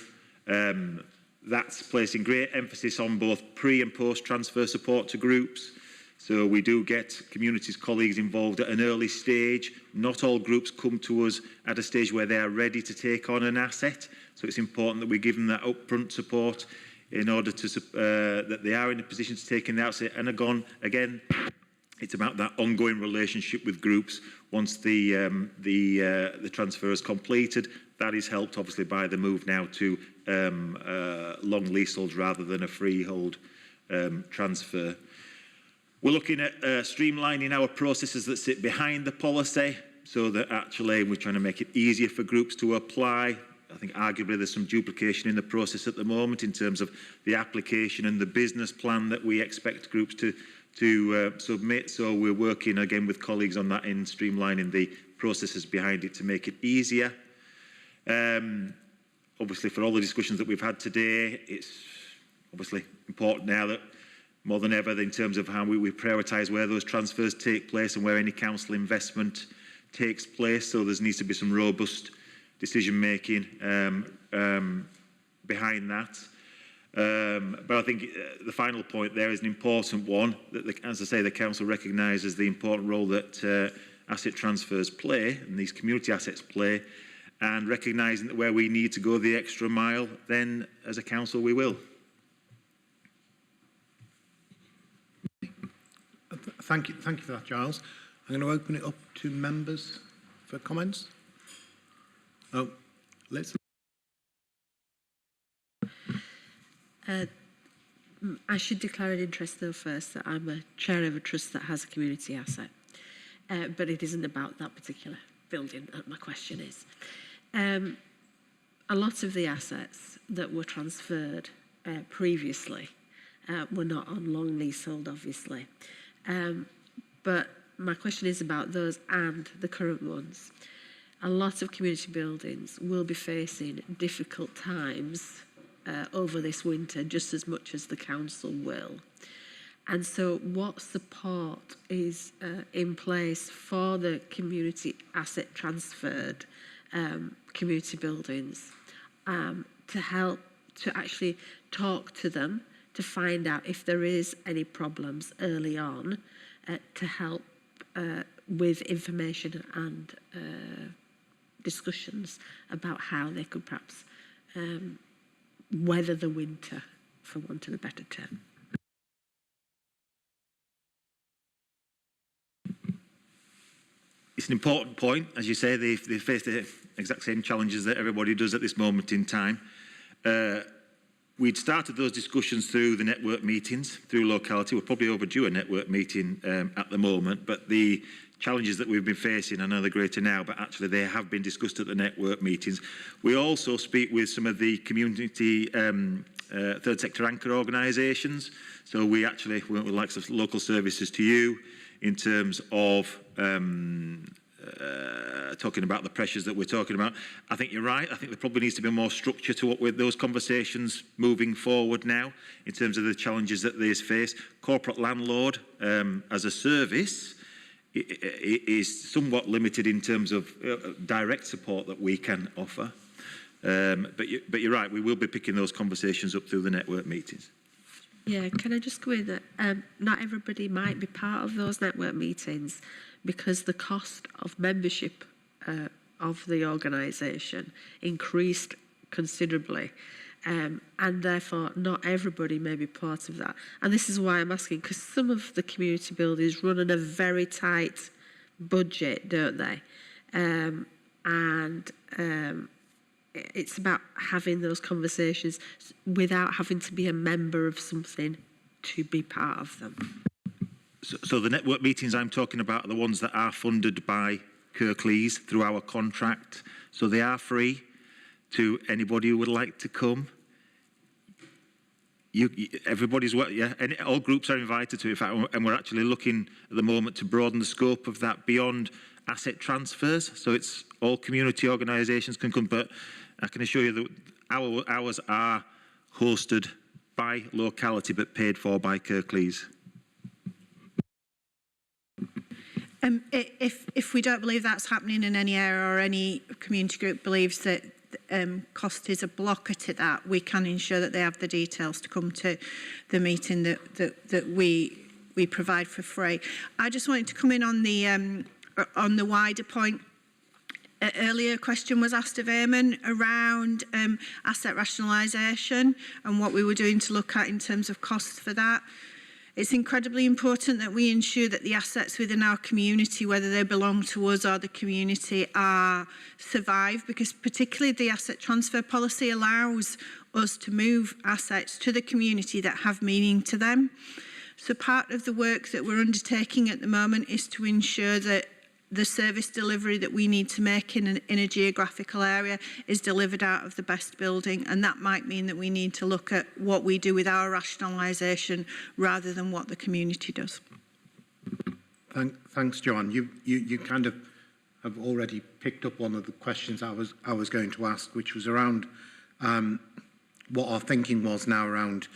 That's placing great emphasis on both pre- and post-transfer support to groups. So we do get communities colleagues involved at an early stage. Not all groups come to us at a stage where they are ready to take on an asset. So it's important that we give them that upfront support in order to that they are in a position to take in the asset. And again, it's about that ongoing relationship with groups once the transfer is completed. That is helped obviously by the move now to long leaseholds rather than a freehold transfer. We're looking at streamlining our processes that sit behind the policy so that actually we're trying to make it easier for groups to apply. I think arguably there's some duplication in the process at the moment in terms of the application and the business plan that we expect groups to submit. So we're working again with colleagues on that in streamlining the processes behind it to make it easier. Obviously for all the discussions that we've had today, it's obviously important now that more than ever in terms of how we prioritise where those transfers take place and where any council investment takes place. So there needs to be some robust decision making behind that. But I think the final point there is an important one that, as I say, the council recognises the important role that asset transfers play and these community assets play, and recognising that where we need to go the extra mile, then as a council we will. Thank you for that, Giles. I'm going to open it up to members for comments. should declare an interest though first that I'm a chair of a trust that has a community asset. But it isn't about that particular building that my question is. A lot of the assets that were transferred previously were not on long leasehold, obviously. But my question is about those and the current ones. A lot of community buildings will be facing difficult times over this winter, just as much as the council will. And so what support is in place for the community asset transferred community buildings to help to actually talk to them, to find out if there is any problems early on, to help with information and discussions about how they could perhaps weather the winter, for want of a better term. It's an important point. As you say, they face the exact same challenges that everybody does at this moment in time. We'd started those discussions through the network meetings, through locality. We're probably overdue a network meeting at the moment, but the challenges that we've been facing, I know they're greater now, but actually they have been discussed at the network meetings. We also speak with some of the community third sector anchor organisations. So we actually would like some local services to you in terms of talking about the pressures that we're talking about. I think you're right. I think there probably needs to be more structure to what with those conversations moving forward now in terms of the challenges that they face. Corporate landlord as a service is somewhat limited in terms of direct support that we can offer. But you're right, we will be picking those conversations up through the network meetings. Yeah, can I just go in that not everybody might be part of those network meetings because the cost of membership of the organisation increased considerably. And therefore not everybody may be part of that. And this is why I'm asking, because some of the community buildings run on a very tight budget, don't they? It's about having those conversations without having to be a member of something to be part of them. So the network meetings I'm talking about are the ones that are funded by Kirklees through our contract. So they are free to anybody who would like to come. Everybody's, yeah, and all groups are invited to, in fact, and we're actually looking at the moment to broaden the scope of that beyond asset transfers. So it's all community organisations can come, but I can assure you that ours are hosted by locality but paid for by Kirklees. If we don't believe that's happening in any area or any community group believes that cost is a blocker to that, we can ensure that they have the details to come to the meeting that we provide for free. I just wanted to come in on the wider point. Earlier question was asked of Eamon around asset rationalisation and what we were doing to look at in terms of costs for that. It's incredibly important that we ensure that the assets within our community, whether they belong to us or the community, survive, because particularly the asset transfer policy allows us to move assets to the community that have meaning to them. So part of the work that we're undertaking at the moment is to ensure that the service delivery that we need to make in a geographical area is delivered out of the best building, and that might mean that we need to look at what we do with our rationalisation rather than what the community does. Thanks, John. You kind of have already picked up one of the questions I was going to ask, which was around what our thinking was now around,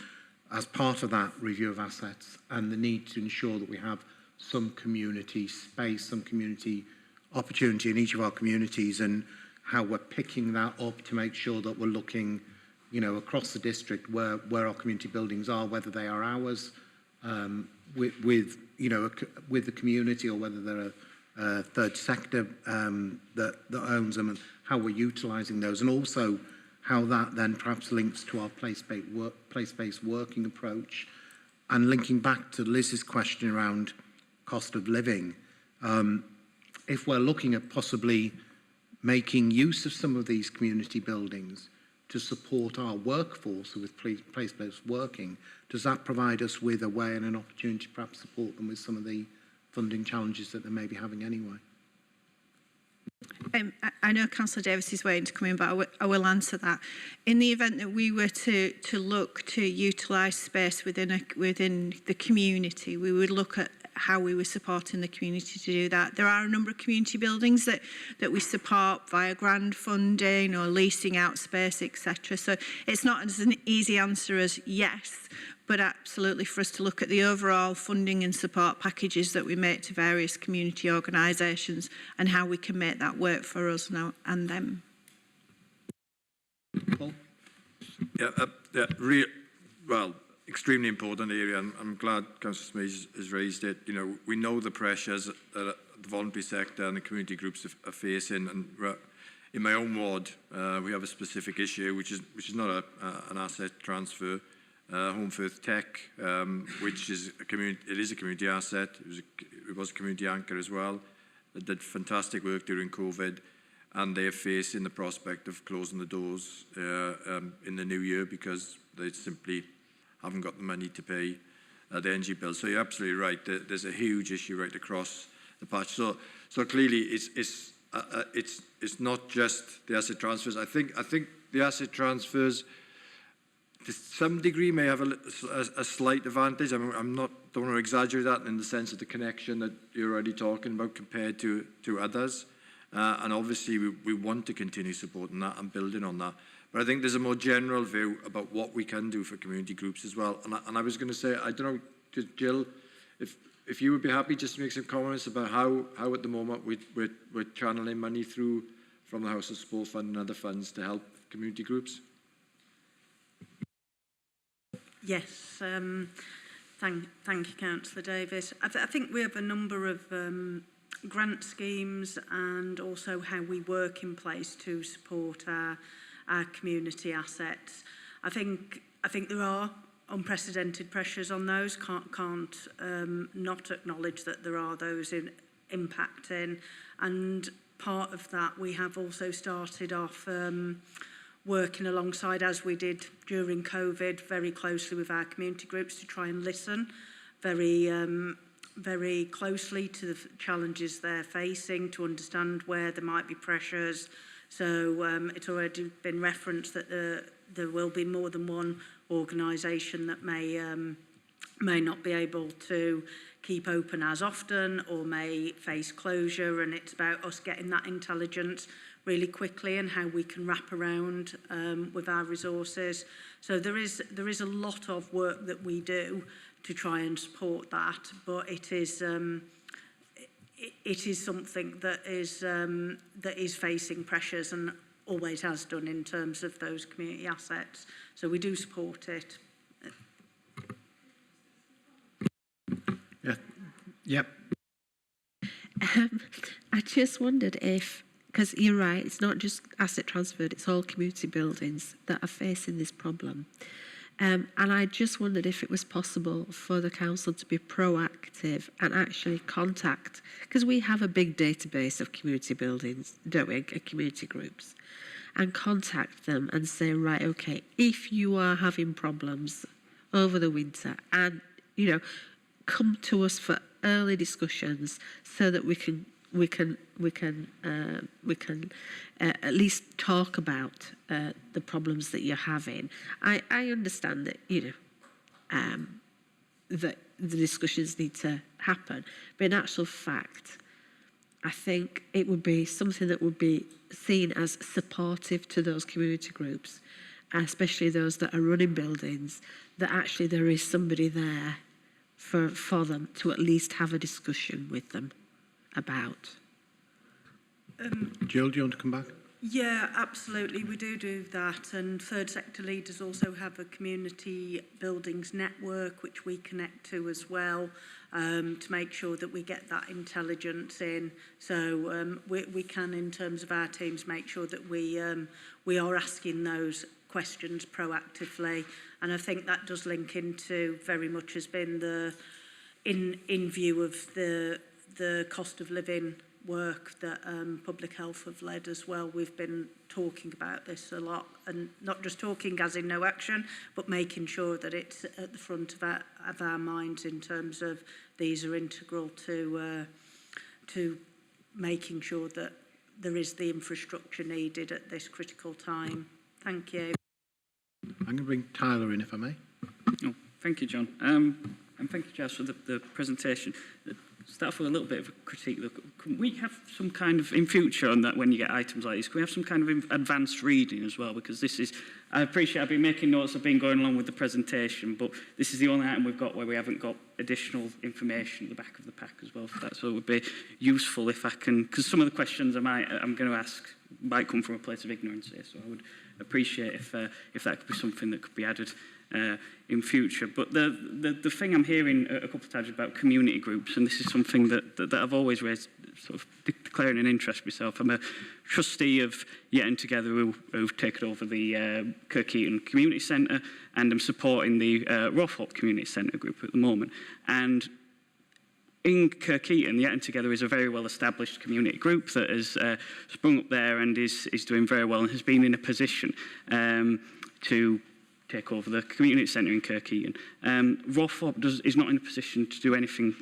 as part of that review of assets, and the need to ensure that we have some community space, some community opportunity in each of our communities, and how we're picking that up to make sure that we're looking, you know, across the district where our community buildings are, whether they are ours, with the community, or whether they're a third sector that owns them, and how we're utilising those, and also how that then perhaps links to our place-based working approach, and linking back to Liz's question around cost of living. If we're looking at possibly making use of some of these community buildings to support our workforce with place-based working, does that provide us with a way and an opportunity to perhaps support them with some of the funding challenges that they may be having anyway? I know Councillor Davis is waiting to come in, but I will answer that. In the event that we were to look to utilise space within the community, we would look at how we were supporting the community to do that. There are a number of community buildings that we support via grant funding or leasing out space, etc. So it's not as an easy answer as yes, but absolutely for us to look at the overall funding and support packages that we make to various community organisations and how we can make that work for us now and them. Paul? Well, extremely important area, and I'm glad Councillor Smith has raised it. You know, we know the pressures that the voluntary sector and the community groups are facing, and in my own ward, we have a specific issue, which is not an asset transfer. Home Firth Tech, which is a community asset. It was a community anchor as well. They did fantastic work during COVID, and they're facing the prospect of closing the doors in the new year because they simply haven't got the money to pay the energy bill. So you're absolutely right. There's a huge issue right across the patch. So clearly, it's not just the asset transfers. I think the asset transfers, to some degree, may have a slight advantage. I mean, don't want to exaggerate that in the sense of the connection that you're already talking about compared to others. And obviously, we want to continue supporting that and building on that. But I think there's a more general view about what we can do for community groups as well. And I was going to say, I don't know, Jill, if you would be happy just to make some comments about how at the moment we're channeling money through from the House of Sport Fund and other funds to help community groups. Yes, thank you, Councillor Davis. I think we have a number of grant schemes and also how we work in place to support our community assets. I think there are unprecedented pressures on those. Can't not acknowledge that there are those impacting, and part of that we have also started off working alongside, as we did during COVID, very closely with our community groups to try and listen very closely to the challenges they're facing, to understand where there might be pressures. So it's already been referenced that there will be more than one organisation that may not be able to keep open as often or may face closure, and it's about us getting that intelligence really quickly and how we can wrap around with our resources. So there is a lot of work that we do to try and support that, but it is something that is facing pressures and always has done in terms of those community assets. So we do support it. Yeah. Yep. I just wondered if, because you're right, it's not just asset transferred, it's all community buildings that are facing this problem. And I just wondered if it was possible for the council to be proactive and actually contact, because we have a big database of community buildings, don't we, community groups, and contact them and say, right, okay, if you are having problems over the winter, and, you know, come to us for early discussions so that we can at least talk about the problems that you're having. I understand that, you know, that the discussions need to happen, but in actual fact, I think it would be something that would be seen as supportive to those community groups, especially those that are running buildings, that actually there is somebody there for them to at least have a discussion with them about. Jill, do you want to come back? Yeah, absolutely. We do that, and third sector leaders also have a community buildings network which we connect to as well, to make sure that we get that intelligence in. So we can, in terms of our teams, make sure that we are asking those questions proactively, and I think that does link into very much has been the in view of the cost of living work that Public Health have led as well. We've been talking about this a lot, and not just talking as in no action, but making sure that it's at the front of our minds in terms of these are integral to making sure that there is the infrastructure needed at this critical time. Thank you. I'm going to bring Tyler in, if I may. Oh, thank you, John. And thank you, Jazz, for the presentation. Start off with a little bit of a critique. Look, can we have some kind of, in future, on that when you get items like this, can we have some kind of advanced reading as well? Because this is, I appreciate I've been making notes, I've been going along with the presentation, but this is the only item we've got where we haven't got additional information at the back of the pack as well for that. So it would be useful if I can, because some of the questions I'm going to ask might come from a place of ignorance here, so I would appreciate if that could be something that could be added in future. But the thing I'm hearing a couple of times about community groups, and this is something that I've always raised, sort of declaring an interest myself. I'm a trustee of Yetting Together who've taken over the Kirklees Community Centre, and I'm supporting the Rawthorpe Community Centre group at the moment. And in Kirklees, Yetting Together is a very well-established community group that has sprung up there and is doing very well and has been in a position to take over the community centre in Kirklees. Rawthorpe is not in a position to do anything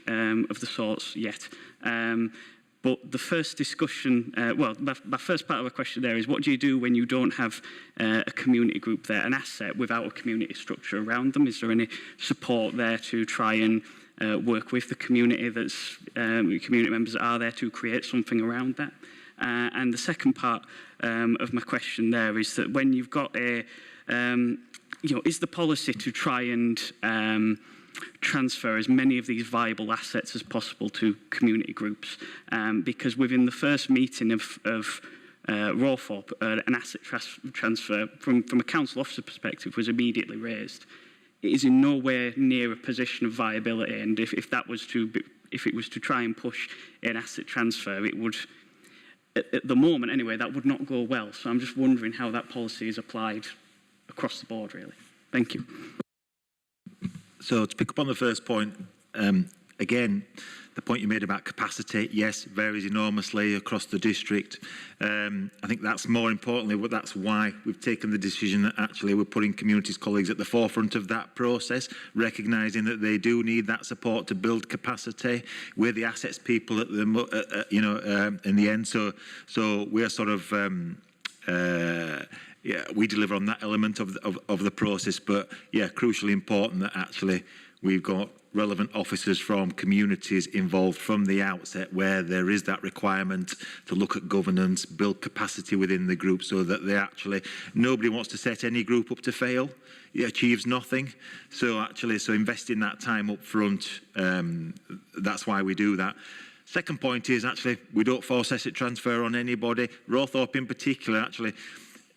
of the sorts yet. But the first discussion, my first part of the question there is, what do you do when you don't have a community group there, an asset without a community structure around them? Is there any support there to try and work with the community that's community members that are there to create something around that? And the second part of my question there is that when you've got a is the policy to try and transfer as many of these viable assets as possible to community groups? Because within the first meeting of Rawthorpe, an asset transfer from a council officer perspective was immediately raised. It is in nowhere near a position of viability, and if it was to try and push an asset transfer, it would, at the moment anyway, that would not go well. So I'm just wondering how that policy is applied across the board, really. Thank you. So to pick up on the first point, again, the point you made about capacity, yes, varies enormously across the district. I think that's more importantly, that's why we've taken the decision that actually we're putting communities colleagues at the forefront of that process, recognising that they do need that support to build capacity. We're the assets people at the, in the end. So we're sort of, we deliver on that element of the process. But yeah, crucially important that actually we've got relevant officers from communities involved from the outset, where there is that requirement to look at governance, build capacity within the group, so that they actually, nobody wants to set any group up to fail. It achieves nothing. So investing that time up front, that's why we do that. Second point is actually we don't force asset transfer on anybody. Rawthorpe in particular, actually,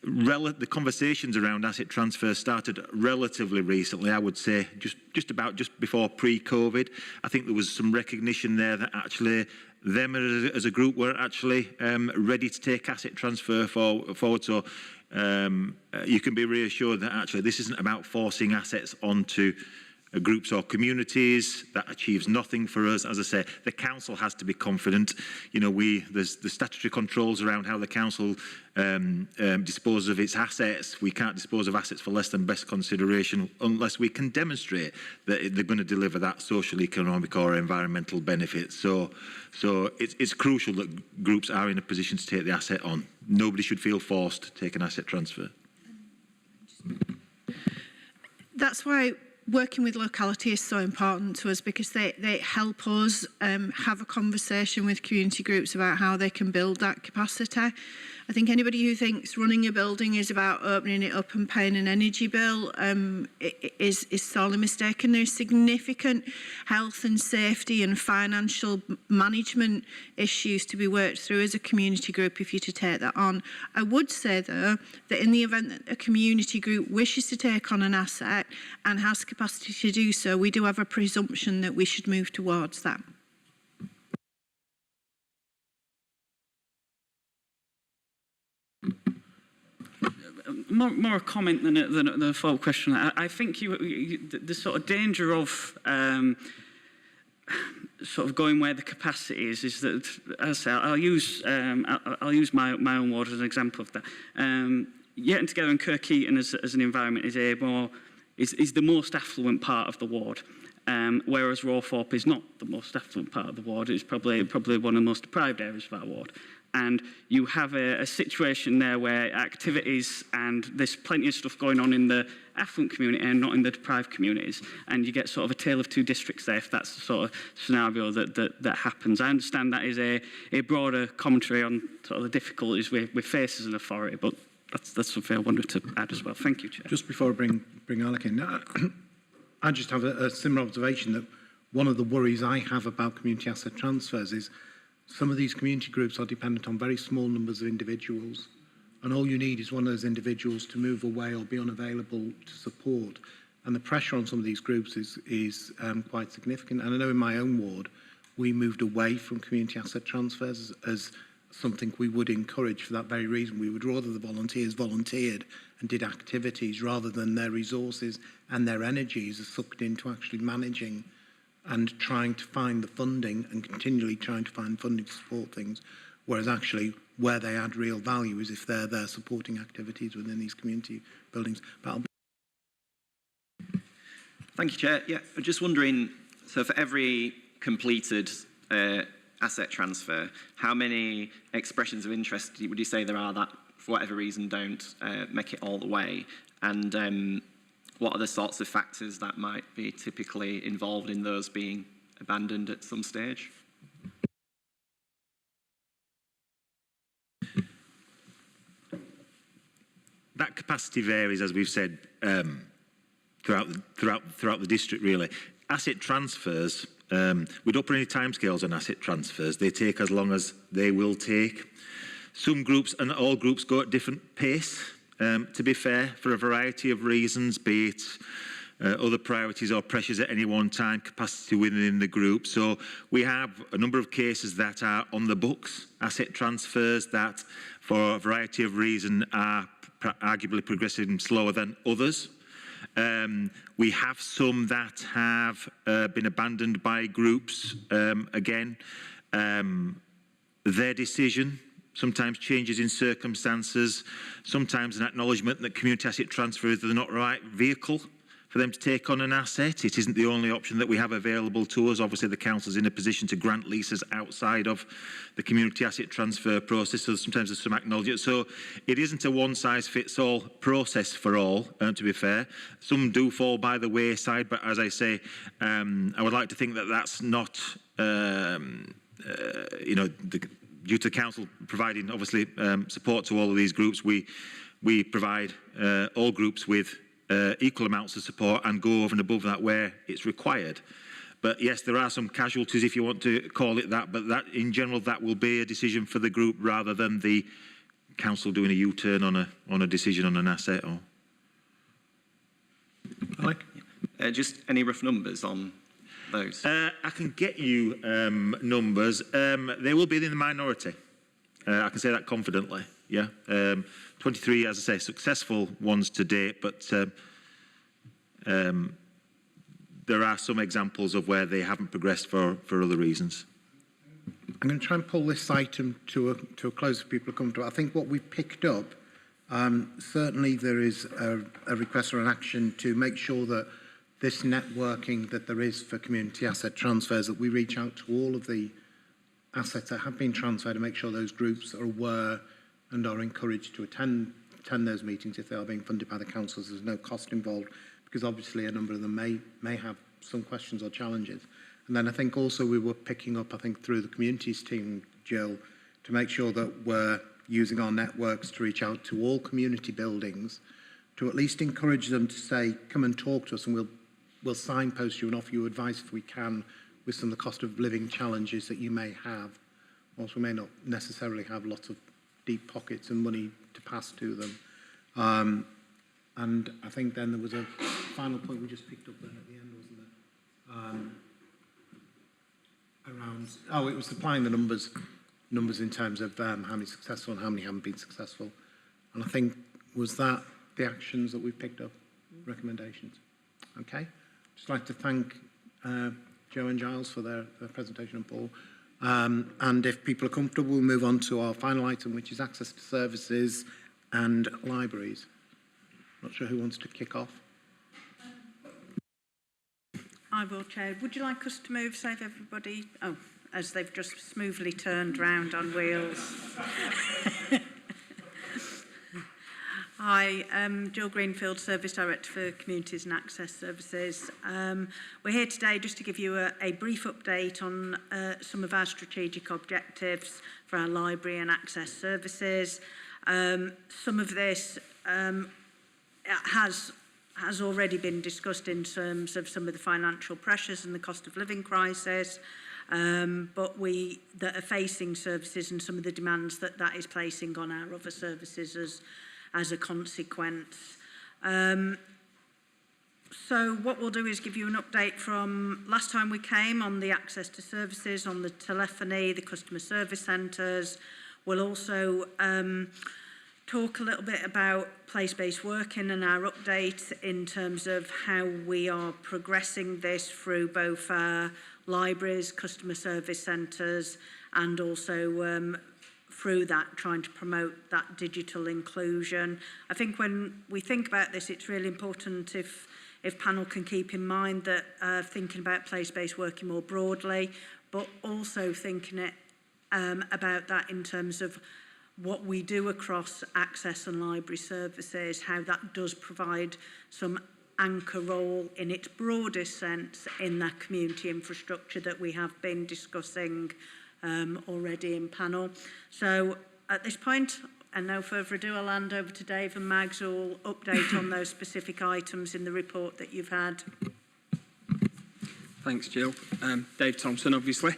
the conversations around asset transfer started relatively recently, I would say, just before pre-COVID. I think there was some recognition there that actually them as a group were actually ready to take asset transfer forward. So you can be reassured that actually this isn't about forcing assets onto groups or communities. That achieves nothing for us. As I say, the council has to be confident. There's the statutory controls around how the council disposes of its assets. We can't dispose of assets for less than best consideration unless we can demonstrate that they're going to deliver that social, economic or environmental benefits. So it's crucial that groups are in a position to take the asset on. Nobody should feel forced to take an asset transfer. That's why working with locality is so important to us, because they help us have a conversation with community groups about how they can build that capacity. I think anybody who thinks running a building is about opening it up and paying an energy bill is sorely mistaken. There's significant health and safety and financial management issues to be worked through as a community group if you're to take that on. I would say, though, that in the event that a community group wishes to take on an asset and has capacity to do so, we do have a presumption that we should move towards that. More a comment than a follow-up question. I think the sort of danger of sort of going where the capacity is that, as I say, I'll use my own ward as an example of that. Getting together in Kirklees as an environment is the most affluent part of the ward. Whereas Rawthorpe is not the most affluent part of the ward. It's probably one of the most deprived areas of our ward. And you have a situation there where activities, and there's plenty of stuff going on in the affluent community and not in the deprived communities. And you get sort of a tale of two districts there, if that's the sort of scenario that happens. I understand that is a broader commentary on sort of the difficulties we face as an authority, but that's something I wanted to add as well. Thank you, Chair. Just before I bring Alec in, I just have a similar observation that one of the worries I have about community asset transfers is some of these community groups are dependent on very small numbers of individuals, and all you need is one of those individuals to move away or be unavailable to support. And the pressure on some of these groups is quite significant. And I know in my own ward, we moved away from community asset transfers as something we would encourage for that very reason. We would rather the volunteers volunteered and did activities rather than their resources and their energies are sucked into actually managing and trying to find the funding and continually trying to find funding to support things, whereas actually where they add real value is if they're there supporting activities within these community buildings. Thank you, Chair. Yeah, I'm just wondering, so for every completed asset transfer, how many expressions of interest would you say there are that, for whatever reason, don't make it all the way? And what are the sorts of factors that might be typically involved in those being abandoned at some stage? That capacity varies, as we've said, throughout the district, really. Asset transfers, we don't put any timescales on asset transfers. They take as long as they will take. Some groups, and all groups, go at different pace. To be fair, for a variety of reasons, be it other priorities or pressures at any one time, capacity within the group. So we have a number of cases that are on the books, asset transfers that, for a variety of reasons, are arguably progressing slower than others. We have some that have been abandoned by groups. Again, their decision sometimes changes in circumstances, sometimes an acknowledgement that community asset transfer is not the right vehicle for them to take on an asset. It isn't the only option that we have available to us. Obviously, the council's in a position to grant leases outside of the community asset transfer process, so sometimes there's some acknowledgement. So it isn't a one-size-fits-all process for all, to be fair. Some do fall by the wayside, but as I say, I would like to think that that's not, due to the council providing, obviously, support to all of these groups, we provide all groups with equal amounts of support and go over and above that where it's required. But yes, there are some casualties, if you want to call it that, but that, in general, that will be a decision for the group rather than the council doing a U-turn on a decision on an asset. Or Alec? Just any rough numbers on those? I can get you numbers. They will be in the minority. I can say that confidently. Yeah, 23, as I say, successful ones to date, but there are some examples of where they haven't progressed for other reasons. I'm going to try and pull this item to a close if people are comfortable. I think what we've picked up, certainly there is a request for an action to make sure that this networking that there is for community asset transfers, that we reach out to all of the assets that have been transferred and make sure those groups are aware and are encouraged to attend those meetings if they are being funded by the councils. There's no cost involved because obviously a number of them may have some questions or challenges. And then I think also we were picking up, I think, through the communities team, Jill, to make sure that we're using our networks to reach out to all community buildings to at least encourage them to say, come and talk to us and we'll signpost you and offer you advice if we can with some of the cost of living challenges that you may have. Also, we may not necessarily have lots of deep pockets and money to pass to them. And I think then there was a final point we just picked up then at the end, wasn't it? Around, it was supplying the numbers in terms of how many successful and how many haven't been successful. And I think, was that the actions that we picked up, recommendations? Okay. Just like to thank Joe and Giles for their presentation and Paul. And if people are comfortable, we'll move on to our final item, which is access to services and libraries. Not sure who wants to kick off. I will, Chair. Would you like us to move, save everybody? Oh, as they've just smoothly turned round on wheels. Hi, Jill Greenfield, Service Director for Communities and Access Services. We're here today just to give you a brief update on some of our strategic objectives for our library and access services. Some of this has already been discussed in terms of some of the financial pressures and the cost of living crisis, but that are facing services and some of the demands that is placing on our other services as a consequence. So what we'll do is give you an update from last time we came on the access to services, on the telephony, the customer service centres. We'll also talk a little bit about place-based working and our update in terms of how we are progressing this through both our libraries, customer service centres, and also through that trying to promote that digital inclusion. I think when we think about this, it's really important if panel can keep in mind that thinking about place-based working more broadly, but also thinking about that in terms of what we do across access and library services, how that does provide some anchor role in its broadest sense in that community infrastructure that we have been discussing already in panel. So at this point, and no further ado, I'll hand over to Dave and Mags who will update on those specific items in the report that you've had. Thanks, Jill. Dave Thompson, obviously.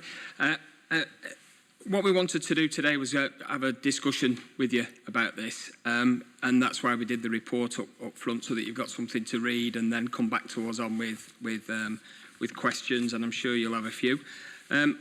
What we wanted to do today was have a discussion with you about this, and that's why we did the report up front, so that you've got something to read and then come back to us on with questions, and I'm sure you'll have a few.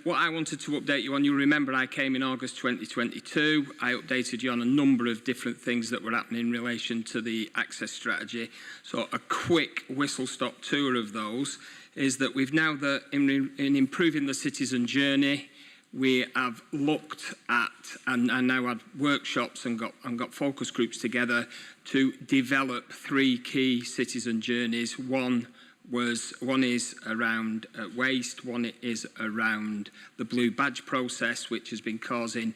What I wanted to update you on, you'll remember I came in August 2022. I updated you on a number of different things that were happening in relation to the access strategy. So a quick whistle-stop tour of those is that we've now, in improving the citizen journey, we have looked at and now had workshops and got focus groups together to develop 3 key citizen journeys. One is around waste, one is around the blue badge process, which has been causing,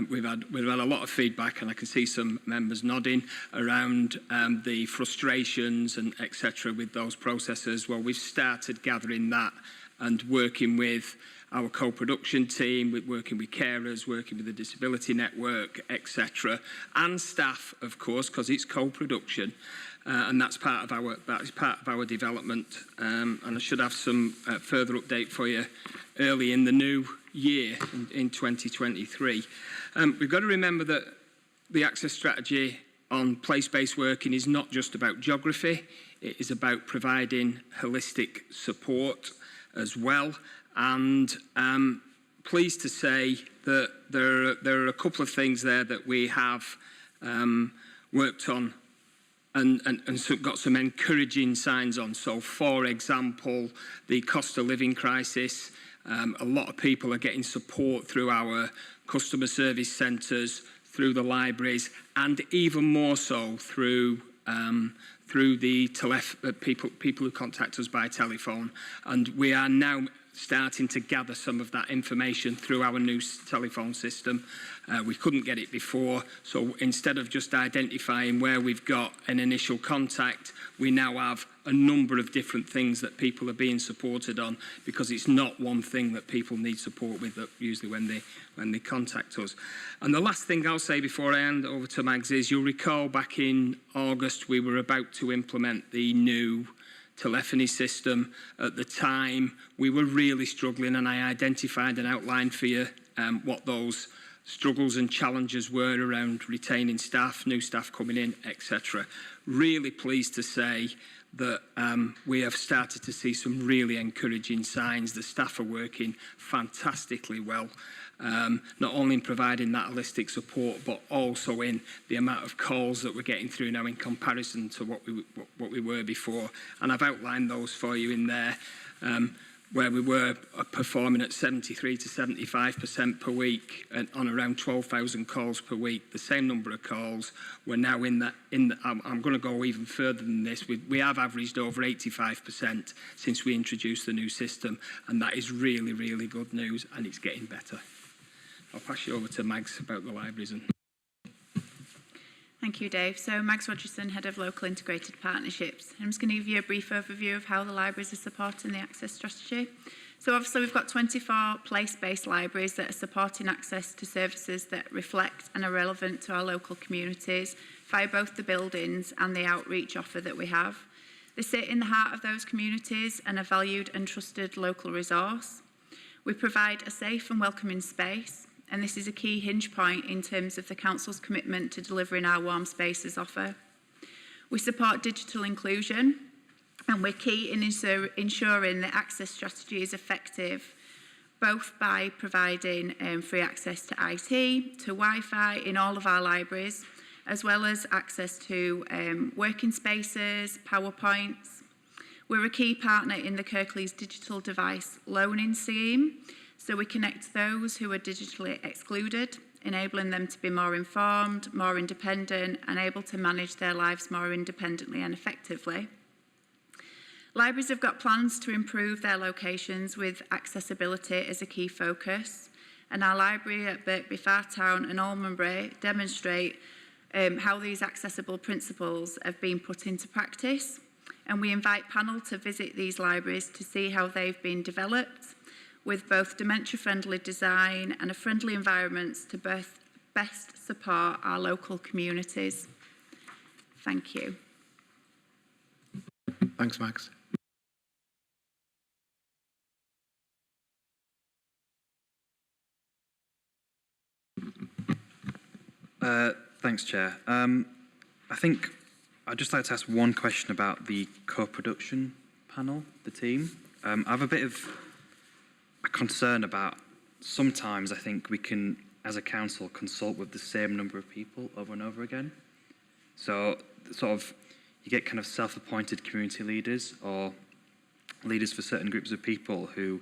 we've had a lot of feedback, and I can see some members nodding, around the frustrations and etc. with those processes. Well, we've started gathering that and working with our co-production team, working with carers, working with the disability network, etc., and staff, of course, because it's co-production. And that's part of our development. And I should have some further update for you early in the new year, in 2023. We've got to remember that the access strategy on place-based working is not just about geography. It is about providing holistic support as well. And pleased to say that there are a couple of things there that we have worked on and got some encouraging signs on. So, for example, the cost of living crisis. A lot of people are getting support through our customer service centres, through the libraries, and even more so through the people who contact us by telephone. And we are now starting to gather some of that information through our new telephone system. We couldn't get it before, so instead of just identifying where we've got an initial contact, we now have a number of different things that people are being supported on, because it's not one thing that people need support with usually when they contact us. And the last thing I'll say before I hand over to Mags is, you'll recall back in August we were about to implement the new telephony system. At the time we were really struggling, and I identified and outlined for you what those struggles and challenges were around retaining staff, new staff coming in, etc. Really pleased to say that we have started to see some really encouraging signs. The staff are working fantastically well, not only in providing that holistic support, but also in the amount of calls that we're getting through now in comparison to what we were before. And I've outlined those for you in there. where we were performing at 73 to 75% per week and on around 12,000 calls per week. The same number of calls, we're now I'm going to go even further than this. We have averaged over 85% since we introduced the new system, and that is really, really good news, and it's getting better. I'll pass you over to Mags about the libraries. Thank you, Dave. So, Mags Rogerson, Head of Local Integrated Partnerships. I'm just going to give you a brief overview of how the libraries are supporting the access strategy. So, obviously, we've got 24 place-based libraries that are supporting access to services that reflect and are relevant to our local communities via both the buildings and the outreach offer that we have. They sit in the heart of those communities and are valued and trusted local resource. We provide a safe and welcoming space, and this is a key hinge point in terms of the Council's commitment to delivering our warm spaces offer. We support digital inclusion, and we're key in ensuring that access strategy is effective, both by providing free access to IT, to Wi-Fi in all of our libraries, as well as access to working spaces, PowerPoints. We're a key partner in the Kirklees digital device loaning scheme, so we connect those who are digitally excluded, enabling them to be more informed, more independent, and able to manage their lives more independently and effectively. Libraries have got plans to improve their locations with accessibility as a key focus, and our library at Birkby Fartown and Almonbury demonstrate how these accessible principles have been put into practice, and we invite panel to visit these libraries to see how they've been developed with both dementia-friendly design and a friendly environments to best support our local communities. Thank you. Thanks, Max. Thanks, Chair. I think I'd just like to ask one question about the co-production panel, the team. I have a bit of a concern about sometimes I think we can, as a council, consult with the same number of people over and over again. So sort of you get kind of self-appointed community leaders or leaders for certain groups of people who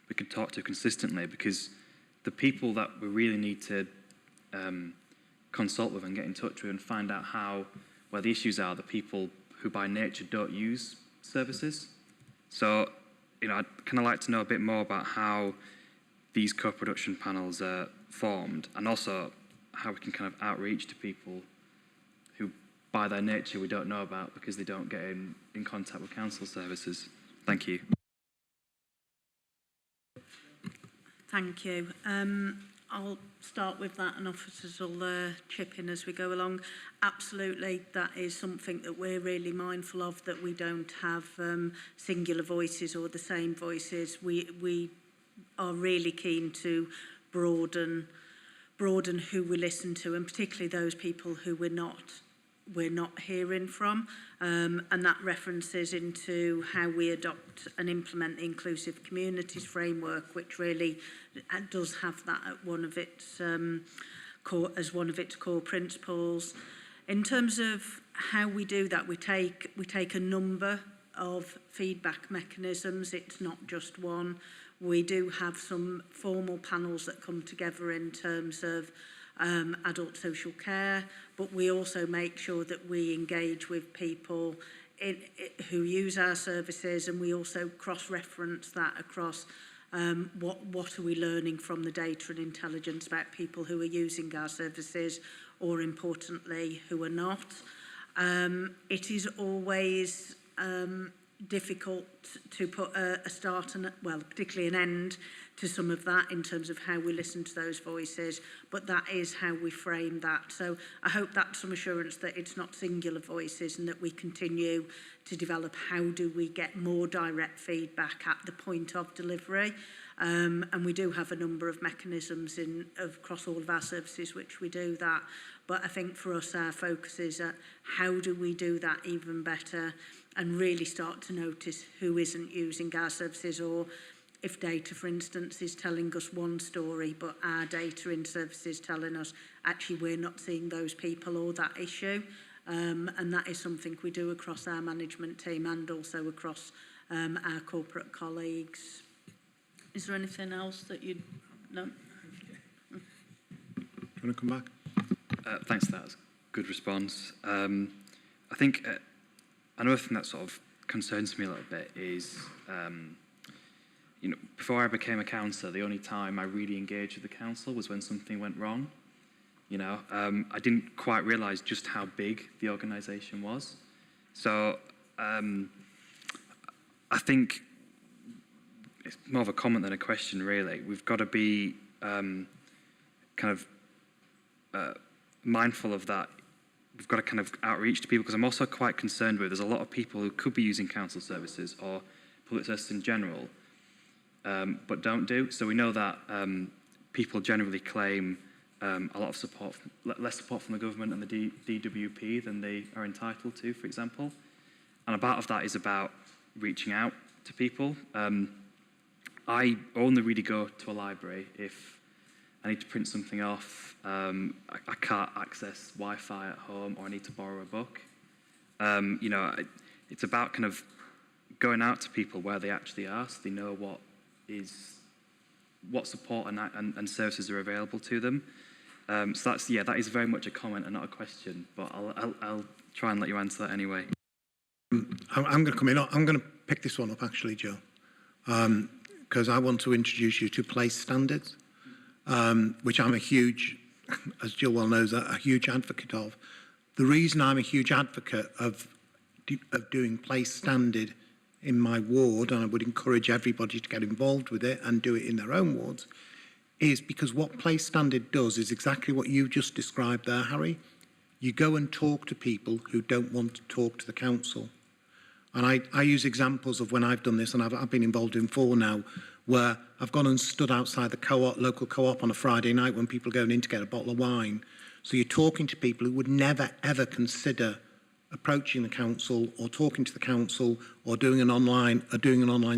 we can talk to consistently, because the people that we really need to consult with and get in touch with and find out where the issues are, the people who by nature don't use services. So, I'd kind of like to know a bit more about how these co-production panels are formed, and also how we can kind of outreach to people who by their nature we don't know about because they don't get in contact with council services. Thank you. Thank you. I'll start with that, and officers will chip in as we go along. Absolutely, that is something that we're really mindful of, that we don't have singular voices or the same voices. We are really keen to broaden who we listen to, and particularly those people who we're not hearing from, and that references into how we adopt and implement the Inclusive Communities Framework, which really does have that at one of its core principles. In terms of how we do that, we take a number of feedback mechanisms. It's not just one. We do have some formal panels that come together in terms of adult social care, but we also make sure that we engage with people who use our services, and we also cross-reference that across what are we learning from the data and intelligence about people who are using our services, or importantly, who are not. It is always difficult to put a start and, well, particularly an end to some of that in terms of how we listen to those voices, but that is how we frame that. So I hope that's some assurance that it's not singular voices, and that we continue to develop how do we get more direct feedback at the point of delivery. And we do have a number of mechanisms across all of our services which we do that. But I think for us, our focus is at how do we do that even better, and really start to notice who isn't using our services, or if data, for instance, is telling us one story, but our data in services telling us actually we're not seeing those people or that issue. And that is something we do across our management team and also across our corporate colleagues. Is there anything else that you'd... No? Do you want to come back? Thanks for that. That's a good response. I think another thing that sort of concerns me a little bit is, you know, before I became a councillor, the only time I really engaged with the council was when something went wrong. You know, I didn't quite realise just how big the organisation was. So I think it's more of a comment than a question, really. We've got to be kind of mindful of that. We've got to kind of outreach to people, because I'm also quite concerned with there's a lot of people who could be using council services or public services in general, but don't do. So we know that people generally claim a lot of support, less support from the government and the DWP than they are entitled to, for example. And a part of that is about reaching out to people. I only really go to a library if I need to print something off, I can't access Wi-Fi at home, or I need to borrow a book. You know, it's about kind of going out to people where they actually are, so they know what support and services are available to them. So that's, yeah, that is very much a comment and not a question, but I'll try and let you answer that anyway. I'm going to come in. I'm going to pick this one up, actually, Joe, because I want to introduce you to place standards, which I'm a huge, as Jill well knows, a huge advocate of. The reason I'm a huge advocate of doing place standard in my ward, and I would encourage everybody to get involved with it and do it in their own wards, is because what place standard does is exactly what you just described there, Harry. You go and talk to people who don't want to talk to the council. And I use examples of when I've done this, and I've been involved in 4 now, where I've gone and stood outside the local co-op on a Friday night when people are going in to get a bottle of wine. So you're talking to people who would never, ever consider approaching the council or talking to the council or doing an online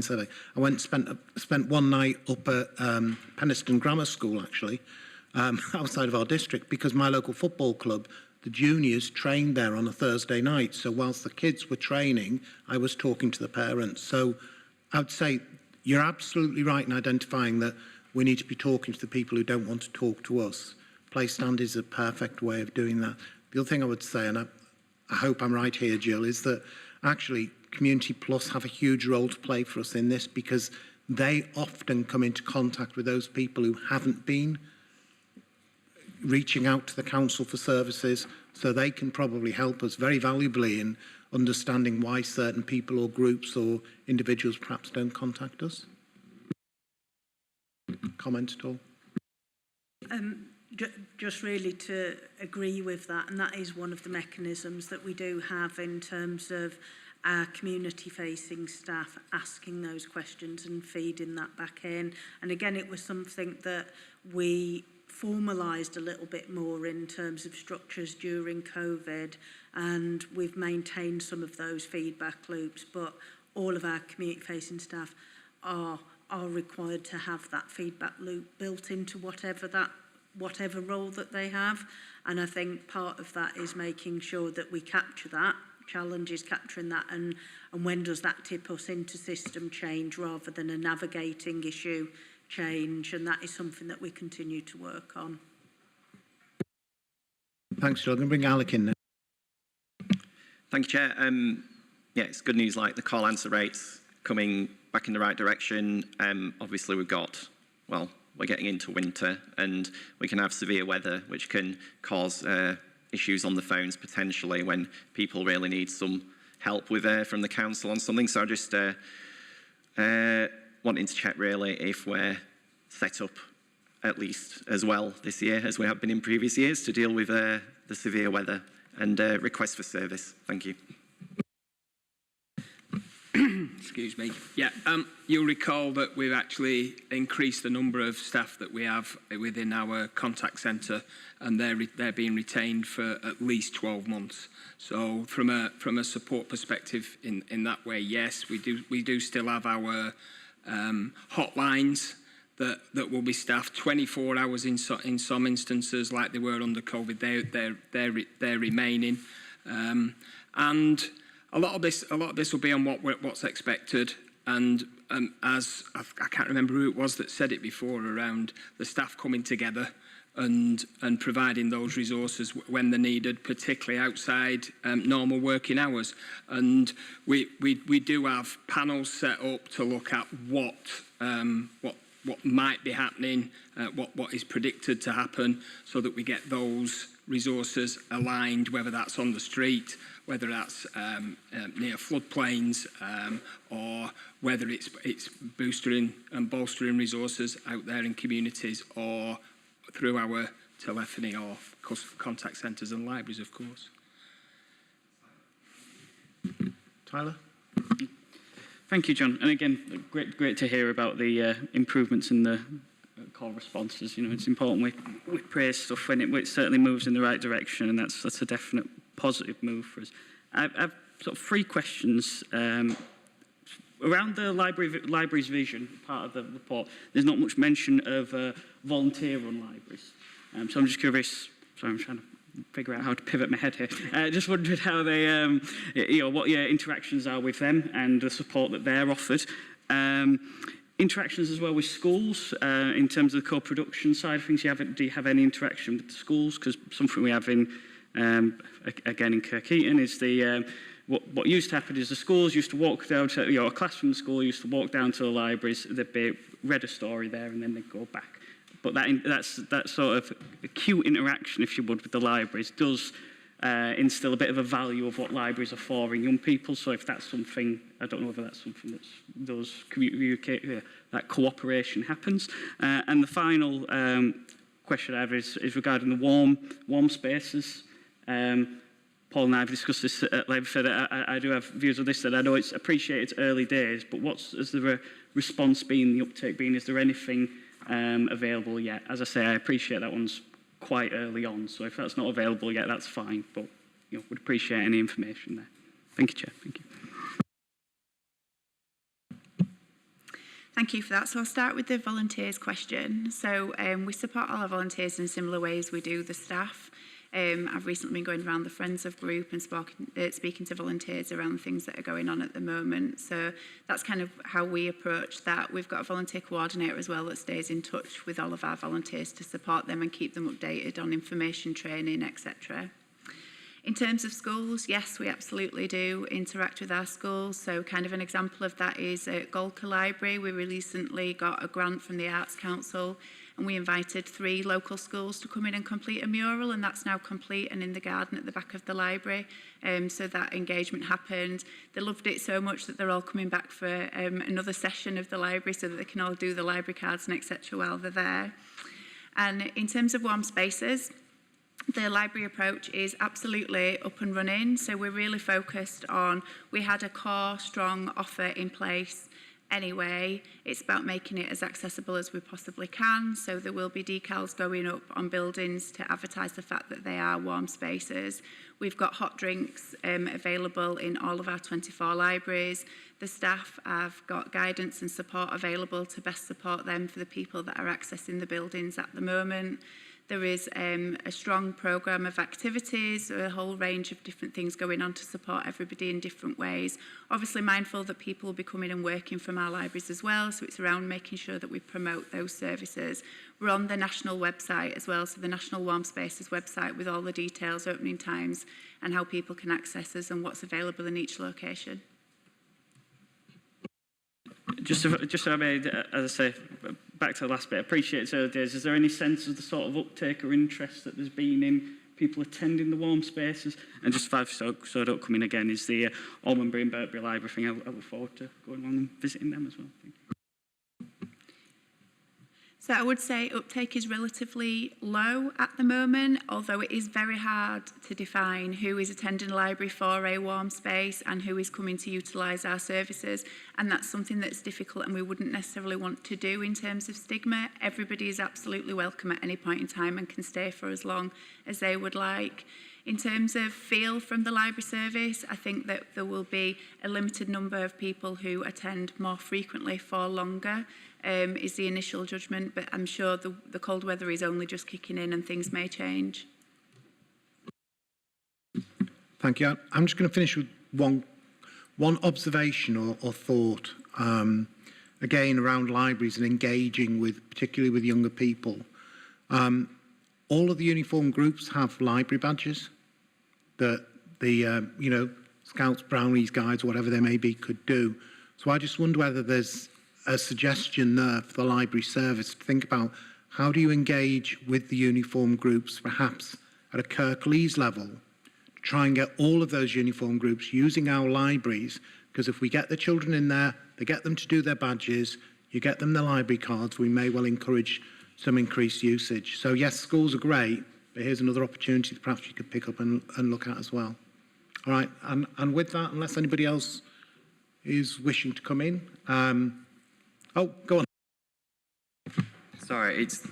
survey. I went and spent one night up at Penistone Grammar School, actually, outside of our district, because my local football club, the juniors, trained there on a Thursday night. So whilst the kids were training, I was talking to the parents. So I'd say you're absolutely right in identifying that we need to be talking to the people who don't want to talk to us. Place stand is a perfect way of doing that. The other thing I would say, and I hope I'm right here, Jill, is that actually Community Plus have a huge role to play for us in this, because they often come into contact with those people who haven't been reaching out to the council for services, so they can probably help us very valuably in understanding why certain people or groups or individuals perhaps don't contact us. Comment at all? Just really to agree with that, and that is one of the mechanisms that we do have in terms of our community-facing staff asking those questions and feeding that back in. And again, it was something that we formalised a little bit more in terms of structures during COVID, and we've maintained some of those feedback loops, but all of our community-facing staff are required to have that feedback loop built into whatever role that they have. And I think part of that is making sure that we capture that, challenge is capturing that, and when does that tip us into system change rather than a navigating issue change, and that is something that we continue to work on. Thanks, Jill. I'm going to bring Alec in now. Thank you, Chair. Yeah, it's good news, like the call answer rates coming back in the right direction. Obviously, we've got, well, we're getting into winter, and we can have severe weather, which can cause issues on the phones potentially when people really need some help with from the council on something. So I just wanting to check really if we're set up at least as well this year as we have been in previous years to deal with the severe weather and requests for service. Thank you. Excuse me. Yeah, you'll recall that we've actually increased the number of staff that we have within our contact centre, and they're being retained for at least 12 months. So from a support perspective, in that way, yes, we do still have our hotlines that will be staffed 24 hours in some instances, like they were under COVID. They're remaining, and a lot of this will be on what's expected. And as I can't remember who it was that said it before, around the staff coming together and providing those resources when they're needed, particularly outside normal working hours. And we do have panels set up to look at what might be happening, what is predicted to happen, so that we get those resources aligned, whether that's on the street, whether that's near floodplains, or whether it's boosting and bolstering resources out there in communities, or through our telephony or contact centres and libraries, of course. Tyler? Thank you, John. And again, great to hear about the improvements in the call responses. You know, it's important we praise stuff when it certainly moves in the right direction, and that's a definite positive move for us. I've sort of 3 questions. Around the library's vision, part of the report, there's not much mention of volunteer-run libraries. So I'm just curious, sorry, I'm trying to figure out how to pivot my head here. Just wondered how they, what your interactions are with them and the support that they're offered. Interactions as well with schools in terms of the co-production side of things. Do you have any interaction with the schools? Because something we have in, again in Kirklees is the, what used to happen is the schools used to walk down to, a class from the school used to walk down to the libraries, they'd be read a story there and then they'd go back. But that sort of acute interaction, if you would, with the libraries does instill a bit of a value of what libraries are for in young people. So if that's something, I don't know whether that's something that does communicate, that cooperation happens. And the final question I have is regarding the warm spaces. Paul and I have discussed this at length. I do have views of this, that I know it's appreciated, it's early days, but has the response been, the uptake been? Is there anything available yet? As I say, I appreciate that one's quite early on, so if that's not available yet, that's fine, but would appreciate any information there. Thank you, Chair. Thank you. Thank you for that. So I'll start with the volunteers question. So we support all our volunteers in similar ways we do the staff. I've recently been going around the Friends of Group and speaking to volunteers around things that are going on at the moment. So that's kind of how we approach that. We've got a volunteer coordinator as well that stays in touch with all of our volunteers to support them and keep them updated on information, training, etc. In terms of schools, yes, we absolutely do interact with our schools. So kind of an example of that is at Golka Library. We recently got a grant from the Arts Council and we invited 3 local schools to come in and complete a mural, and that's now complete and in the garden at the back of the library. So that engagement happened. They loved it so much that they're all coming back for another session of the library so that they can all do the library cards and etc. while they're there. And in terms of warm spaces, the library approach is absolutely up and running. So we're really focused on, we had a core strong offer in place anyway. It's about making it as accessible as we possibly can. So there will be decals going up on buildings to advertise the fact that they are warm spaces. We've got hot drinks available in all of our 24 libraries. The staff have got guidance and support available to best support them for the people that are accessing the buildings at the moment. There is a strong programme of activities, a whole range of different things going on to support everybody in different ways. Obviously mindful that people will be coming and working from our libraries as well, so it's around making sure that we promote those services. We're on the national website as well, so the National Warm Spaces website with all the details, opening times and how people can access us and what's available in each location. Just so I made, as I say, back to the last bit, I appreciate it's early days. Is there any sense of the sort of uptake or interest that there's been in people attending the warm spaces? And just so I don't come in again, is the Almondbury and Birkbury Library thing. I look forward to going along and visiting them as well. Thank you. So I would say uptake is relatively low at the moment, although it is very hard to define who is attending a library for a warm space and who is coming to utilise our services. And that's something that's difficult and we wouldn't necessarily want to do in terms of stigma. Everybody is absolutely welcome at any point in time and can stay for as long as they would like. In terms of feel from the library service, I think that there will be a limited number of people who attend more frequently for longer, is the initial judgment, but I'm sure the cold weather is only just kicking in and things may change. Thank you. I'm just going to finish with one observation or thought again, around libraries and engaging with, particularly with younger people. All of the uniform groups have library badges that the, Scouts, Brownies, Guides, whatever they may be, could do. So I just wonder whether there's a suggestion there for the library service to think about how do you engage with the uniform groups, perhaps at a Kirklees level, to try and get all of those uniform groups using our libraries, because if we get the children in there, they get them to do their badges, you get them their library cards, we may well encourage some increased usage. So yes, schools are great, but here's another opportunity that perhaps you could pick up and look at as well. All right, and with that, unless anybody else is wishing to come in, oh, go on. Sorry, it's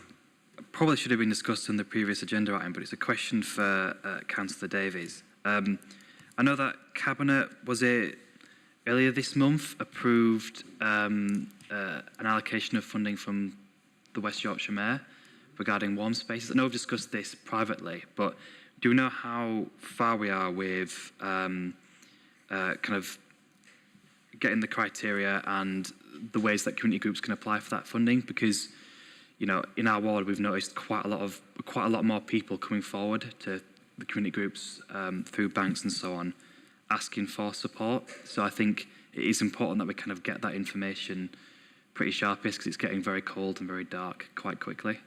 probably should have been discussed in the previous agenda item, but it's a question for Councillor Davies. I know that Cabinet, was it earlier this month, approved an allocation of funding from the West Yorkshire Mayor regarding warm spaces. I know we've discussed this privately, but do we know how far we are with kind of getting the criteria and the ways that community groups can apply for that funding? Because, you know, in our ward, we've noticed quite a lot more people coming forward to the community groups through banks and so on, asking for support. So I think it is important that we kind of get that information pretty sharpish, because it's getting very cold and very dark quite quickly.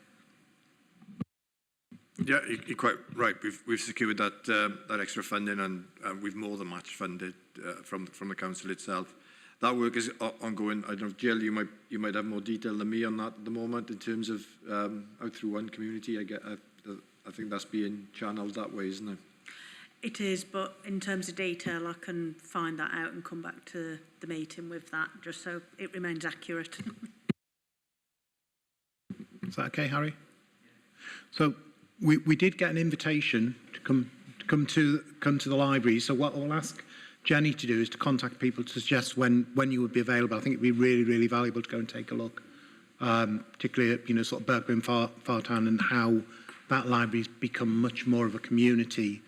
Yeah, you're quite right. We've secured that extra funding, and we've more than match funded from the council itself. That work is ongoing. I don't know, Jill, you might have more detail than me on that at the moment in terms of out through one community. I think that's being channeled that way, isn't it? It is, but in terms of detail, I can find that out and come back to the meeting with that, just so it remains accurate. Is that okay, Harry? So we did get an invitation to come to the library. So what I'll ask Jenny to do is to contact people to suggest when you would be available. I think it'd be really, really valuable to go and take a look, particularly at sort of Bergman Fartown, and how that library's become much more of a community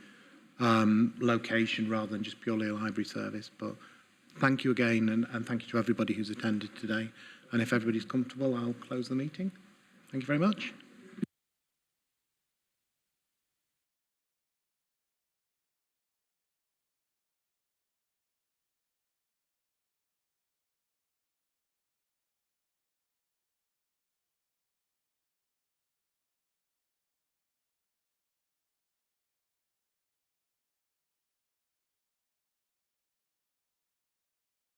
location rather than just purely a library service. But thank you again, and thank you to everybody who's attended today. And if everybody's comfortable, I'll close the meeting. Thank you very much.